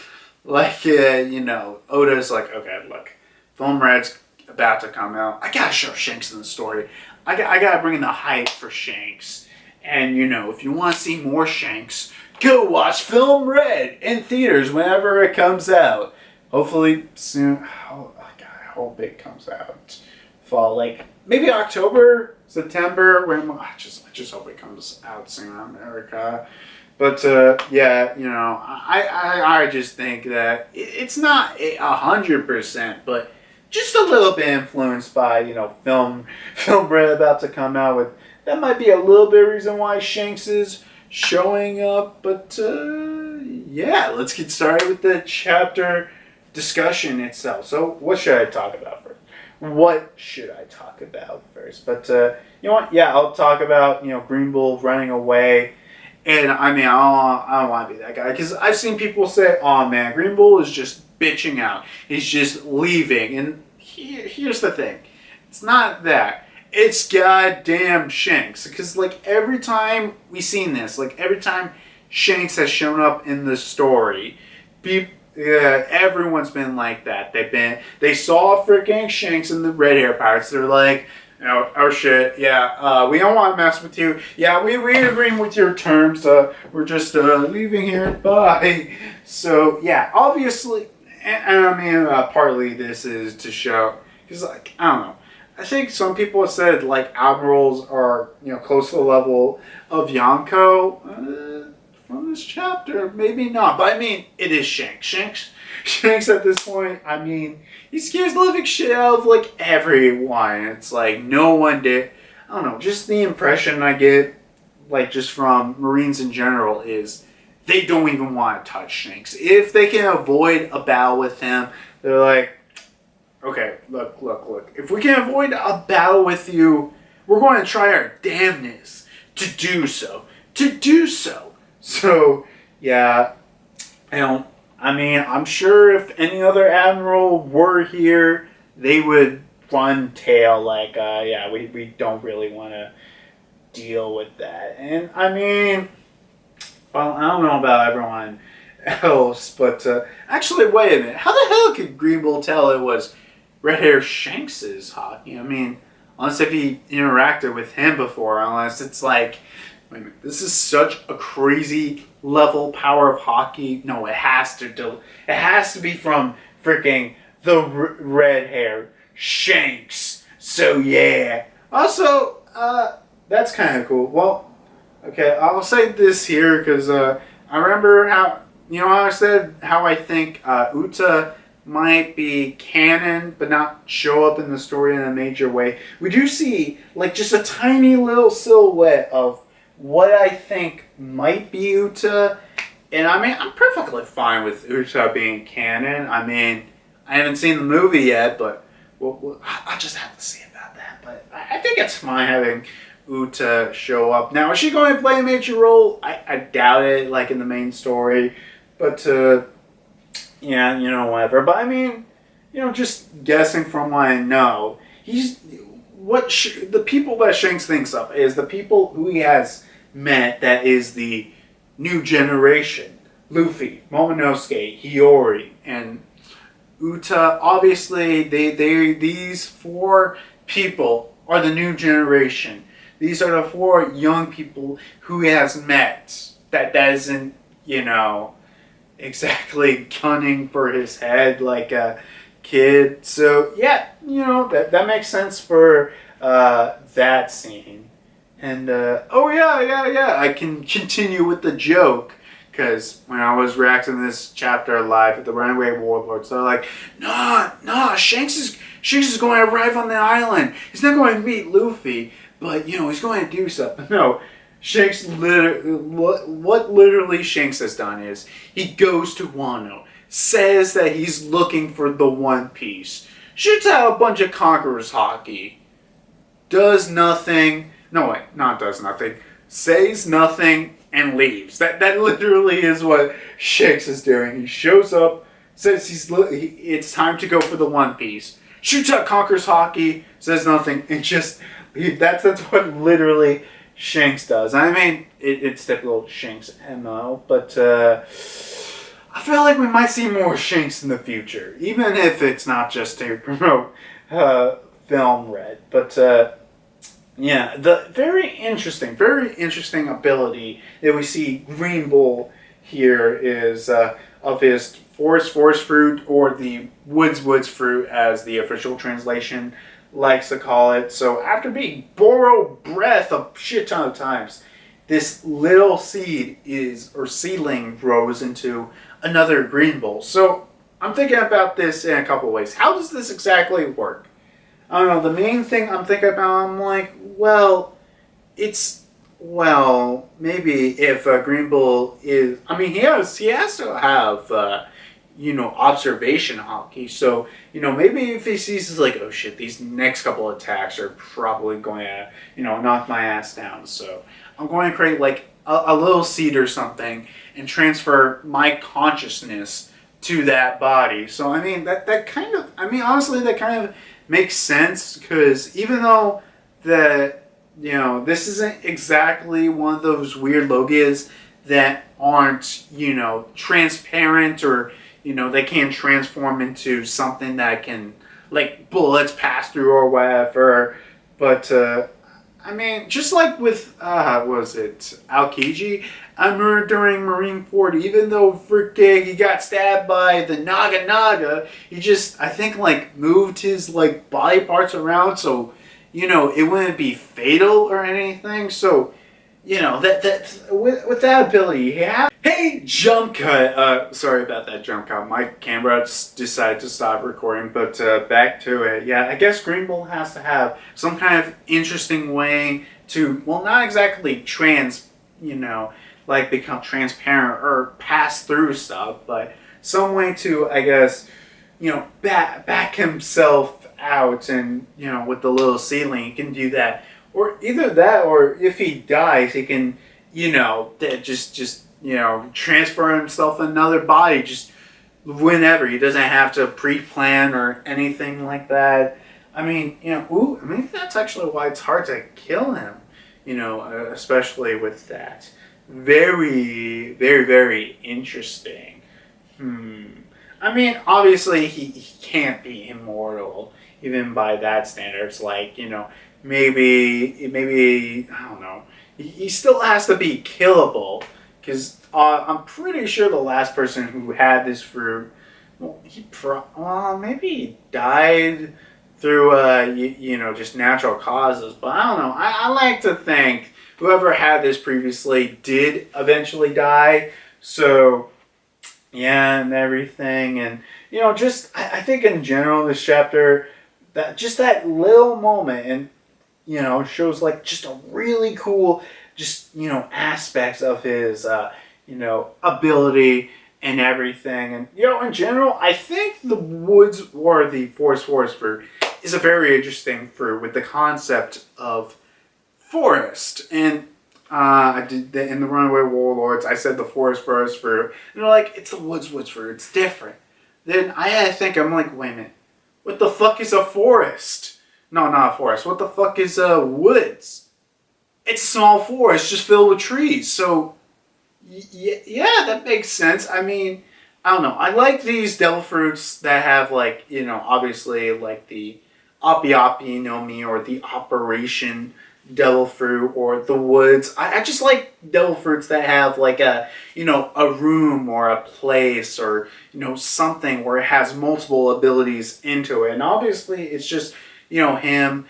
like, Oda's like, okay, look, Film Red's about to come out. I gotta show Shanks in the story. I gotta bring in the hype for Shanks. And, if you want to see more Shanks, go watch Film Red in theaters whenever it comes out. Hopefully soon. Oh, God, I hope it comes out. Fall, like, maybe October, September. I just hope it comes out soon in America. But, I just think that it's not 100%, but just a little bit influenced by, Film Red about to come out with. That might be a little bit of reason why Shanks is showing up. But, let's get started with the chapter discussion itself. So, what should I talk about first? But, you know what? Yeah, I'll talk about, Green Bull running away. And, I mean, I don't want to be that guy. Because I've seen people say, oh, man, Green Bull is just bitching out. He's just leaving. And here's the thing. It's not that. It's goddamn Shanks. Because, like, every time we've seen this, like, every time Shanks has shown up in the story, everyone's been like that. They saw freaking Shanks in the Red Hair Pirates. They're like, oh shit, yeah, we don't want to mess with you. Yeah, we agree with your terms. We're just leaving here. Bye. So, yeah, obviously, and I mean, partly this is to show, because, like, I don't know. I think some people have said, like, admirals are, close to the level of Yonko. From the this chapter, maybe not. But I mean, it is Shanks. Shanks at this point, I mean, he scares the living shit out of like everyone. It's like no one did. I don't know, just the impression I get, like just from Marines in general, is they don't even want to touch Shanks. If they can avoid a battle with him, they're like, okay, look. If we can avoid a battle with you, we're going to try our damnness to do so. So, yeah, I'm sure if any other admiral were here, they would run tail like, we don't really want to deal with that. And I mean, well, I don't know about everyone else, but actually, wait a minute. How the hell could Greenbull tell it was Red Hair Shanks's hockey? I mean, unless if he interacted with him before, unless it's like, wait a minute, this is such a crazy level power of hockey. No, it has to be from freaking the Red Hair Shanks. So yeah. Also, that's kind of cool. Well, okay, I'll say this here because I remember how I said how I think Uta might be canon but not show up in the story in a major way. We do see like just a tiny little silhouette of what I think might be Uta, and I mean I'm perfectly fine with Uta being canon. I mean I haven't seen the movie yet, but I'll just have to see about that. But I think it's fine having Uta show up. Now, is she going to play a major role? I doubt it, like in the main story. But, yeah, whatever. But I mean, just guessing from what I know, the people that Shanks thinks of is the people who he has met that is the new generation. Luffy, Momonosuke, Hiyori, and Uta. Obviously, these four people are the new generation. These are the four young people who he has met that isn't, exactly gunning for his head like a kid. So, yeah, that makes sense for that scene. And, I can continue with the joke. Because when I was reacting to this chapter live at the Runaway Warlords, they're like, nah, Shanks is going to arrive on the island. He's not going to meet Luffy, but, he's going to do something. No, Shanks what literally Shanks has done is he goes to Wano, says that he's looking for the One Piece, shoots out a bunch of Conqueror's hockey, does nothing, says nothing, and leaves. That literally is what Shanks is doing. He shows up, says it's time to go for the One Piece, shoots out Conqueror's hockey, says nothing, and just that's what literally Shanks does. I mean, it's typical Shanks MO, but I feel like we might see more Shanks in the future, even if it's not just to promote Film Red. But yeah, the very interesting ability that we see Green Bull here is of his Forest Fruit, or the Woods Fruit as the official translation likes to call it. So after being borrowed breath a shit ton of times, this little seedling grows into another Green Bull. So I'm thinking about this in a couple ways. How does this exactly work? I don't know, the main thing I'm thinking about, I'm like, maybe if Green Bull is, I mean, he has to have, observation hockey, so, maybe if he sees, it's like, oh shit, these next couple attacks are probably going to, knock my ass down, so I'm going to create, like, a little seed or something, and transfer my consciousness to that body. So, I mean, honestly, that kind of makes sense, because even though this isn't exactly one of those weird Logias that aren't, transparent, or, they can't transform into something that can, like, bullets pass through or whatever. But, I mean, just like with, Aokiji? I remember during Marineford, even though freaking he got stabbed by the Naga, he just, I think, like, moved his, like, body parts around so, it wouldn't be fatal or anything. So, you know, with that ability, you have. Hey, jump cut. Sorry about that jump cut. My camera decided to stop recording, but back to it. Yeah, I guess Green Bull has to have some kind of interesting way to, well, not exactly become transparent or pass through stuff, but some way to, I guess, back himself out, and with the little ceiling, he can do that. Or either that, or if he dies, he can, just transfer himself in another body just whenever. He doesn't have to pre-plan or anything like that. I mean, maybe that's actually why it's hard to kill him, especially with that. Very, very, very interesting. I mean, obviously, he can't be immortal, even by that standards. Like, maybe I don't know. He still has to be killable, because I'm pretty sure the last person who had this fruit, well, maybe he died through just natural causes. But I don't know. I like to think whoever had this previously did eventually die. So yeah, and everything, and I think in general this chapter, that little moment, and shows like just a really cool, aspects of his, ability and everything. And, in general, I think the woods or the forest fruit is a very interesting fruit with the concept of forest. And I did in the Runaway Warlords, I said the forest fruit. And they're like, it's the woods fruit. It's different. Then I'm like, wait a minute. What the fuck is a forest? No, not a forest. What the fuck is woods? It's a small forest just filled with trees. So, yeah, that makes sense. I mean, I don't know. I like these devil fruits that have, like, obviously, like the Api no Mi, or the Operation Devil Fruit, or the woods. I just like devil fruits that have, like, a room or a place, or, something where it has multiple abilities into it. And obviously, it's just him,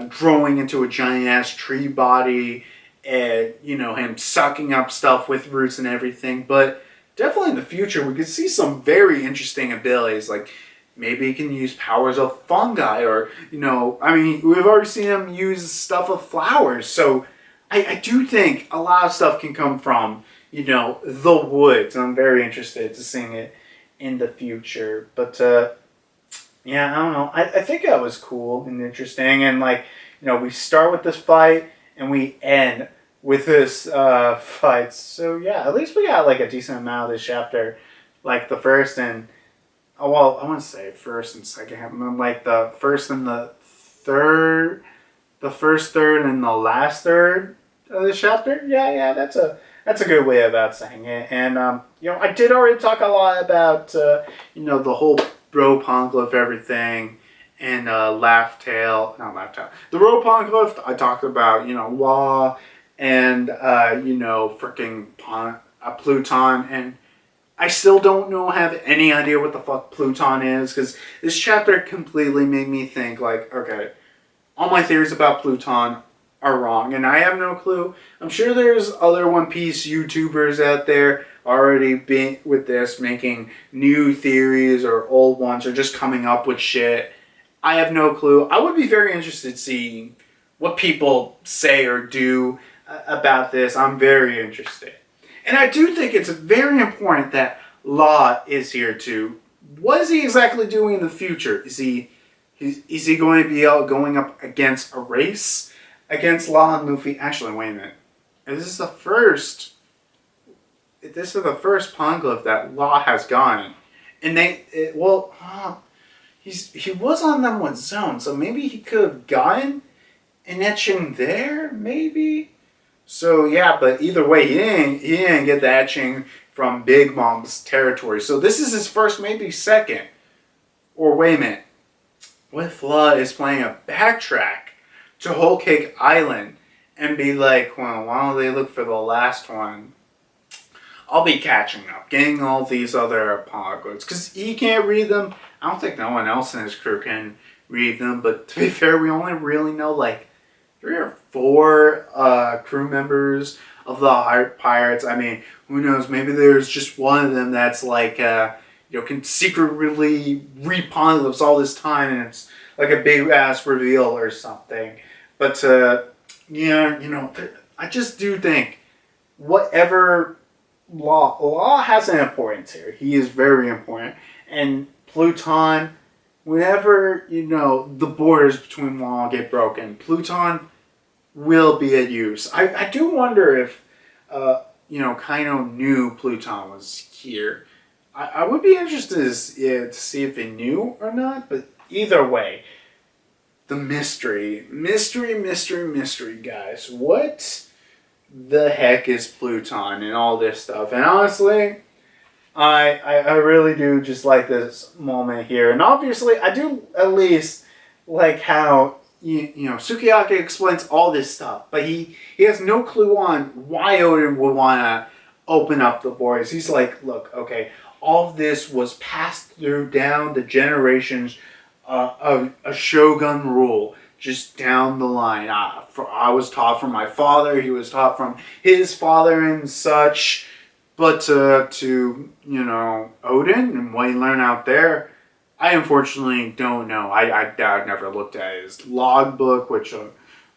growing into a giant ass tree body, and, him sucking up stuff with roots and everything. But definitely in the future, we could see some very interesting abilities. Like, maybe he can use powers of fungi, or, we've already seen him use stuff of flowers. So I do think a lot of stuff can come from, the woods. I'm very interested to seeing it in the future. But, yeah, I don't know. I think that was cool and interesting. And, like, we start with this fight and we end with this fight. So, yeah, at least we got, like, a decent amount of this chapter. Like, the first and... Oh, well, I want to say first and second half. Like, the first and the third... The first third and the last third of this chapter. Yeah, that's a good way about saying it. And, I did already talk a lot about, the whole... Bro Poneglyph everything, and the Bro Poneglyph I talked about, Law, and freaking Pluton, and I still don't have any idea what the fuck Pluton is, because this chapter completely made me think, like, okay, all my theories about Pluton are wrong, and I have no clue. I'm sure there's other One Piece YouTubers out there already being with this, making new theories or old ones, or just coming up with shit. I have no clue. I would be very interested in seeing what people say or do about this. I'm very interested. And I do think it's very important that Law is here too. What is he exactly doing in the future? Is he going to be going up against a race? Against Law and Luffy? Actually, wait a minute. This is the first Poneglyph that Law has gotten. And he was on them with Zone, so maybe he could have gotten an etching there, maybe? So yeah, but either way, he didn't get the etching from Big Mom's territory. So this is his first, maybe second. Or wait a minute. What if Law is playing a backtrack to Whole Cake Island and be like, well, why don't they look for the last one? I'll be catching up, getting all these other Poneglyphs, because he can't read them. I don't think no one else in his crew can read them, but to be fair, we only really know, like, 3 or 4 crew members of the Heart Pirates. I mean, who knows? Maybe there's just one of them that's like, can secretly read Poneglyphs all this time, and it's like a big ass reveal or something. But I just do think whatever law has an importance here. He is very important, and Pluton. Whenever the borders between law get broken, Pluton will be at use. I do wonder if Kaino knew Pluton was here. I would be interested to see if they knew or not, but either way, the mystery, guys. What the heck is Pluton and all this stuff? And honestly, I really do just like this moment here. And obviously, I do at least like how Sukiyaki explains all this stuff, but he has no clue on why Odin would want to open up the borders. He's like, look, okay, all of this was passed through down the generations of a shogun rule, just down the line. I was taught from my father, he was taught from his father and such, but to Odin and what he learned out there, I unfortunately don't know. I never looked at his logbook, which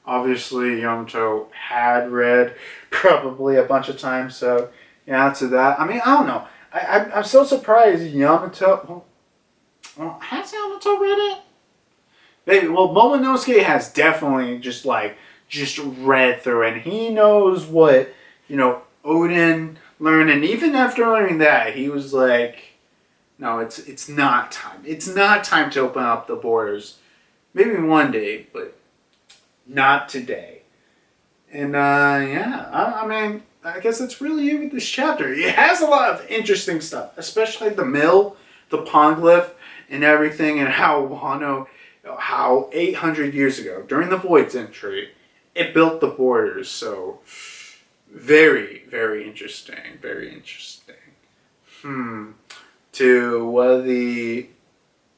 obviously Yamato had read probably a bunch of times. So yeah, to that. I mean, I don't know. I'm so surprised Yamato. Well, has Yamato read it? Maybe. Well, Momonosuke has definitely just read through it, and he knows what Odin learned, and even after learning that, he was like, no, it's not time. It's not time to open up the borders. Maybe one day, but not today. And I mean, I guess that's really it with this chapter. It has a lot of interesting stuff, especially the mill, the Poneglyph, and everything, and how Wano, how 800 years ago, during the Void Century, it built the borders. So, very, very interesting. Very interesting.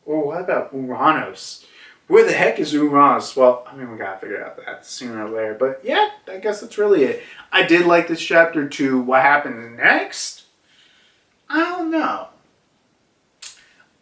What about Uranus? Where the heck is Uranus? Well, I mean, we gotta figure out that sooner or later. But yeah, I guess that's really it. I did like this chapter too. What happens next? I don't know.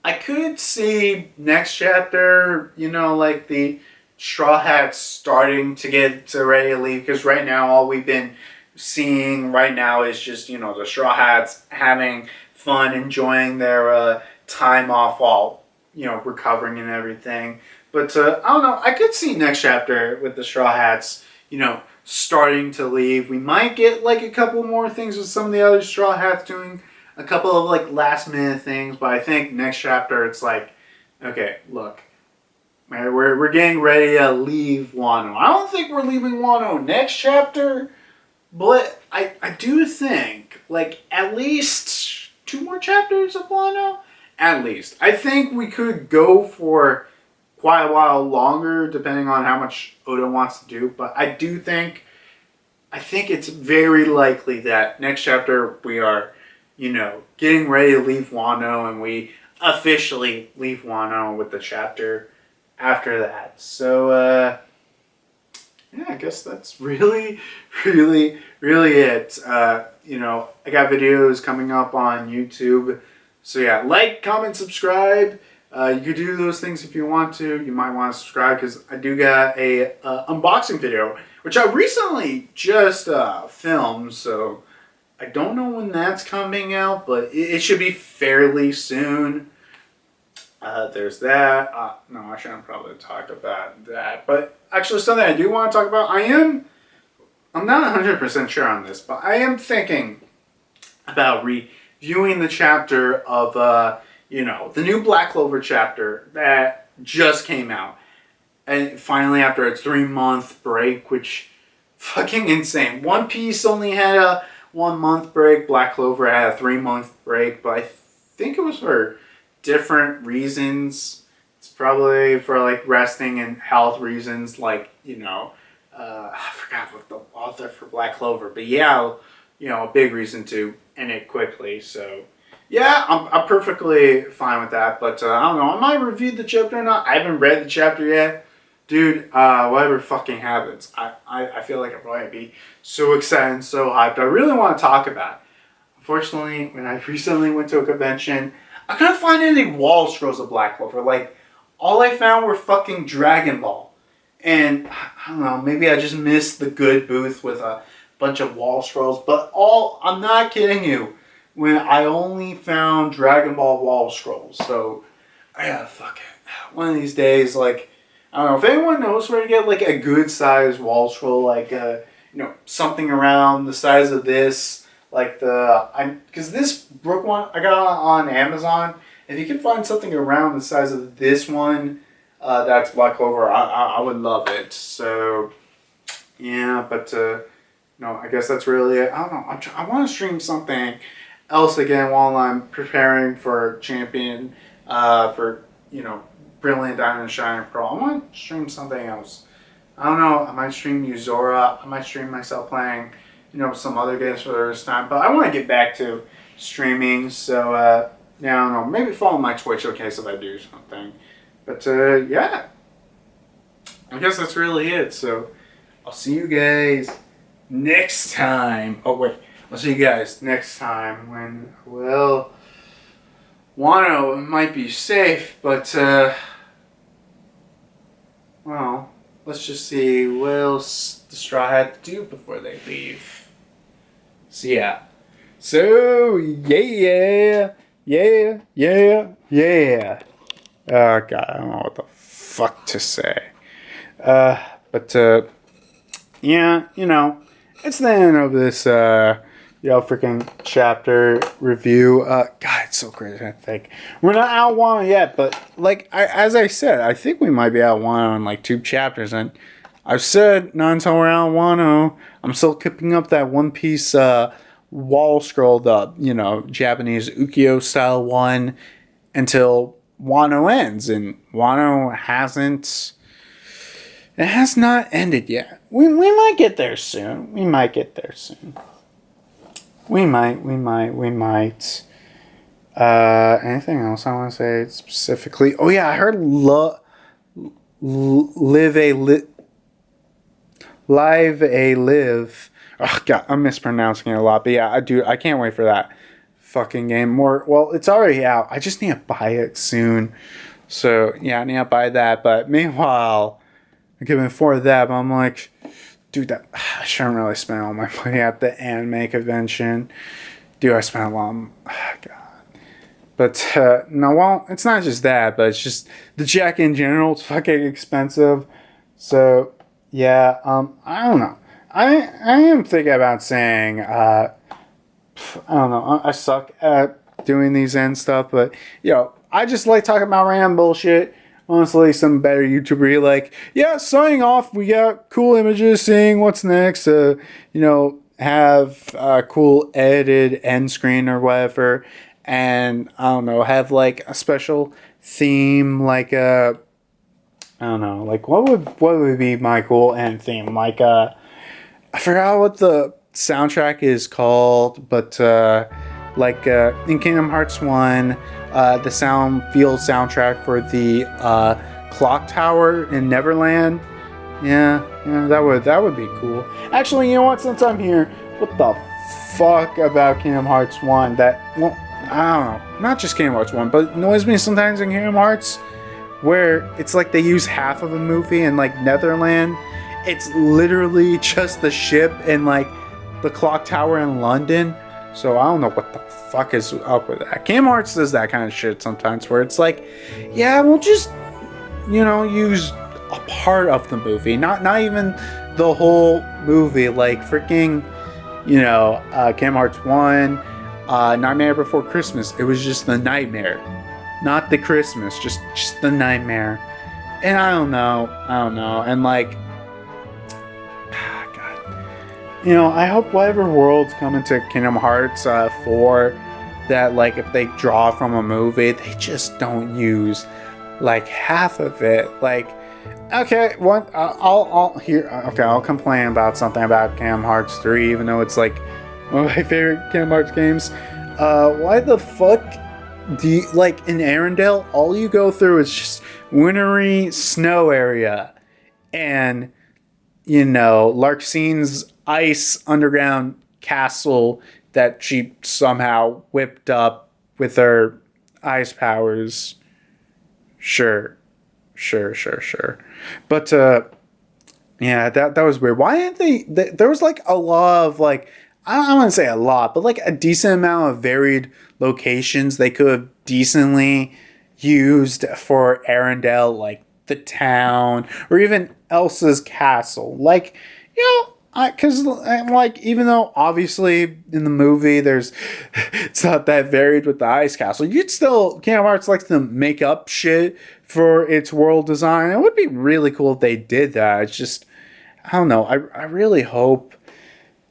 I could see next chapter, like the Straw Hats starting to get ready to leave. Because right now, all we've been seeing right now is just, the Straw Hats having fun, enjoying their time off while, recovering and everything. But I don't know. I could see next chapter with the Straw Hats, starting to leave. We might get a couple more things with some of the other Straw Hats doing a couple of last minute things. But I think next chapter it's okay, look, we're getting ready to leave Wano. I don't think we're leaving Wano next chapter, but I do think at least 2 more chapters of Wano. At least I think we could go for quite a while longer, depending on how much Oda wants to do. But I think it's very likely that next chapter we are, getting ready to leave Wano, and we officially leave Wano with the chapter after that. So, yeah, I guess that's really, really, really it. I got videos coming up on YouTube. So yeah, like, comment, subscribe. You could do those things if you want to. You might want to subscribe because I do got a unboxing video, which I recently just filmed. So I don't know when that's coming out, but it should be fairly soon. There's that. No, I shouldn't probably talk about that. But actually, something I do want to talk about. I'm not 100% sure on this, but I am thinking about reviewing the chapter of the new Black Clover chapter that just came out. And finally, after a 3-month break, which fucking insane. One Piece only had a 1-month break. Black Clover had a 3-month break, but I think it was for different reasons. It's probably for resting and health reasons, I forgot what the author for Black Clover, but yeah, a big reason to end it quickly. So yeah, I'm perfectly fine with that. But I don't know, I might review the chapter or not. I haven't read the chapter yet, Dude, whatever fucking happens, I feel like I'm going to be so excited and so hyped. I really want to talk about it. Unfortunately, when I recently went to a convention, I couldn't find any wall scrolls of Black Clover. Like, all I found were fucking Dragon Ball. And, I don't know, maybe I just missed the good booth with a bunch of wall scrolls. But I'm not kidding you, when I only found Dragon Ball wall scrolls. So, I gotta fucking, one of these days, like, I don't know, if anyone knows where to get, like, a good size wall scroll, like, something around the size of this, like because this Brook one I got on Amazon. If you can find something around the size of this one, that's Black Clover, I would love it. So, yeah, but I guess that's really it. I don't know. I want to stream something else again while I'm preparing for Champion, for Brilliant Diamond Shining Pearl. I want to stream something else. I don't know. I might stream Yuzora. I might stream myself playing some other games for the first time. But I want to get back to streaming. So, I don't know. Maybe follow my Twitch in case if I do something. But, yeah. I guess that's really it. So, I'll see you guys next time. Oh, wait. I'll see you guys next time when, well, Wano might be safe. But, well, let's just see what else the Straw Hat to do before they leave. So yeah. So yeah. Oh god, I don't know what the fuck to say. But yeah, it's the end of this freaking chapter review. God, it's so crazy. I think we're not out Wano yet, but like as I said, I think we might be out Wano in like 2 chapters, and I've said not until we're out Wano. I'm still keeping up that One Piece wall scroll, the Japanese ukiyo style one, until Wano ends, and Wano hasn't. It has not ended yet. We might get there soon. We might. Anything else I want to say specifically? Oh yeah, I heard Live. Oh god, I'm mispronouncing it a lot, but yeah, I can't wait for that fucking game. Well, it's already out. I just need to buy it soon. So yeah, I need to buy that. But meanwhile, I'm giving for that. But I'm like, dude, I shouldn't really spend all my money at the anime convention. Dude, I spent a lot. God. But no, well, it's not just that, but it's just the jacket in general. It's fucking expensive. So yeah, I don't know. I am thinking about saying, I don't know, I suck at doing these end stuff, but, I just like talking about random bullshit. Honestly, some better YouTuber, like, yeah, signing off, we got cool images, seeing what's next, have a cool edited end screen or whatever, and, I don't know, have, like, a special theme, like, I don't know, like, what would be my cool end theme, like, I forgot what the soundtrack is called, but in Kingdom Hearts 1, the field soundtrack for the clock tower in Neverland. Yeah, that would be cool. Actually, you know what? Since I'm here, what the fuck about Kingdom Hearts 1? I don't know. Not just Kingdom Hearts 1, but it annoys me sometimes in Kingdom Hearts where it's like they use half of a movie in like Netherland. It's literally just the ship and like the clock tower in London. So I don't know what the fuck is up with that. Kingdom Hearts does that kind of shit sometimes where it's like, yeah, we'll just, use a part of the movie. Not even the whole movie. Like freaking, Kingdom Hearts 1, Nightmare Before Christmas. It was just the nightmare. Not the Christmas, just the nightmare. And I don't know. And like, I hope whatever worlds come into Kingdom Hearts 4, that like if they draw from a movie, they just don't use like half of it. Like, okay, I'll complain about something about Kingdom Hearts 3, even though it's like one of my favorite Kingdom Hearts games. Why the fuck do you, like in Arendelle, all you go through is just wintry snow area. and Larxine's ice underground castle that she somehow whipped up with her ice powers. Sure. But yeah, that was weird. Why didn't there was like a lot of like, I don't want to say a lot, but like a decent amount of varied locations they could have decently used for Arendelle, like the town or even Elsa's castle. Like, because like, even though obviously in the movie there's it's not that varied with the ice castle, you'd still, Kingdom Hearts likes to make up shit for its world design. It would be really cool if they did that. It's just, I don't know. I really hope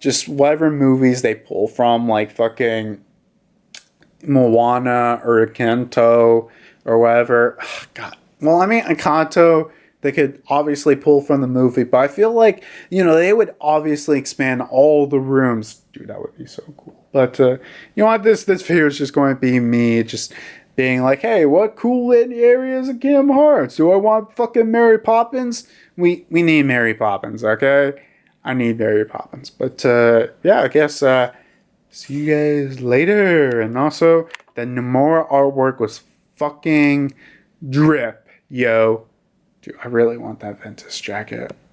just whatever movies they pull from, like fucking Moana or Kanto or whatever. Ugh, God. Well, I mean, Encanto, they could obviously pull from the movie, but I feel like, they would obviously expand all the rooms. Dude, that would be so cool. But, you know what? This video is just going to be me just being like, hey, what cool areas of Kingdom Hearts? Do I want fucking Mary Poppins? We need Mary Poppins, okay? I need Mary Poppins. But, yeah, I guess, see you guys later. And also, the Nomura artwork was fucking drip, yo. Dude, I really want that Ventus jacket.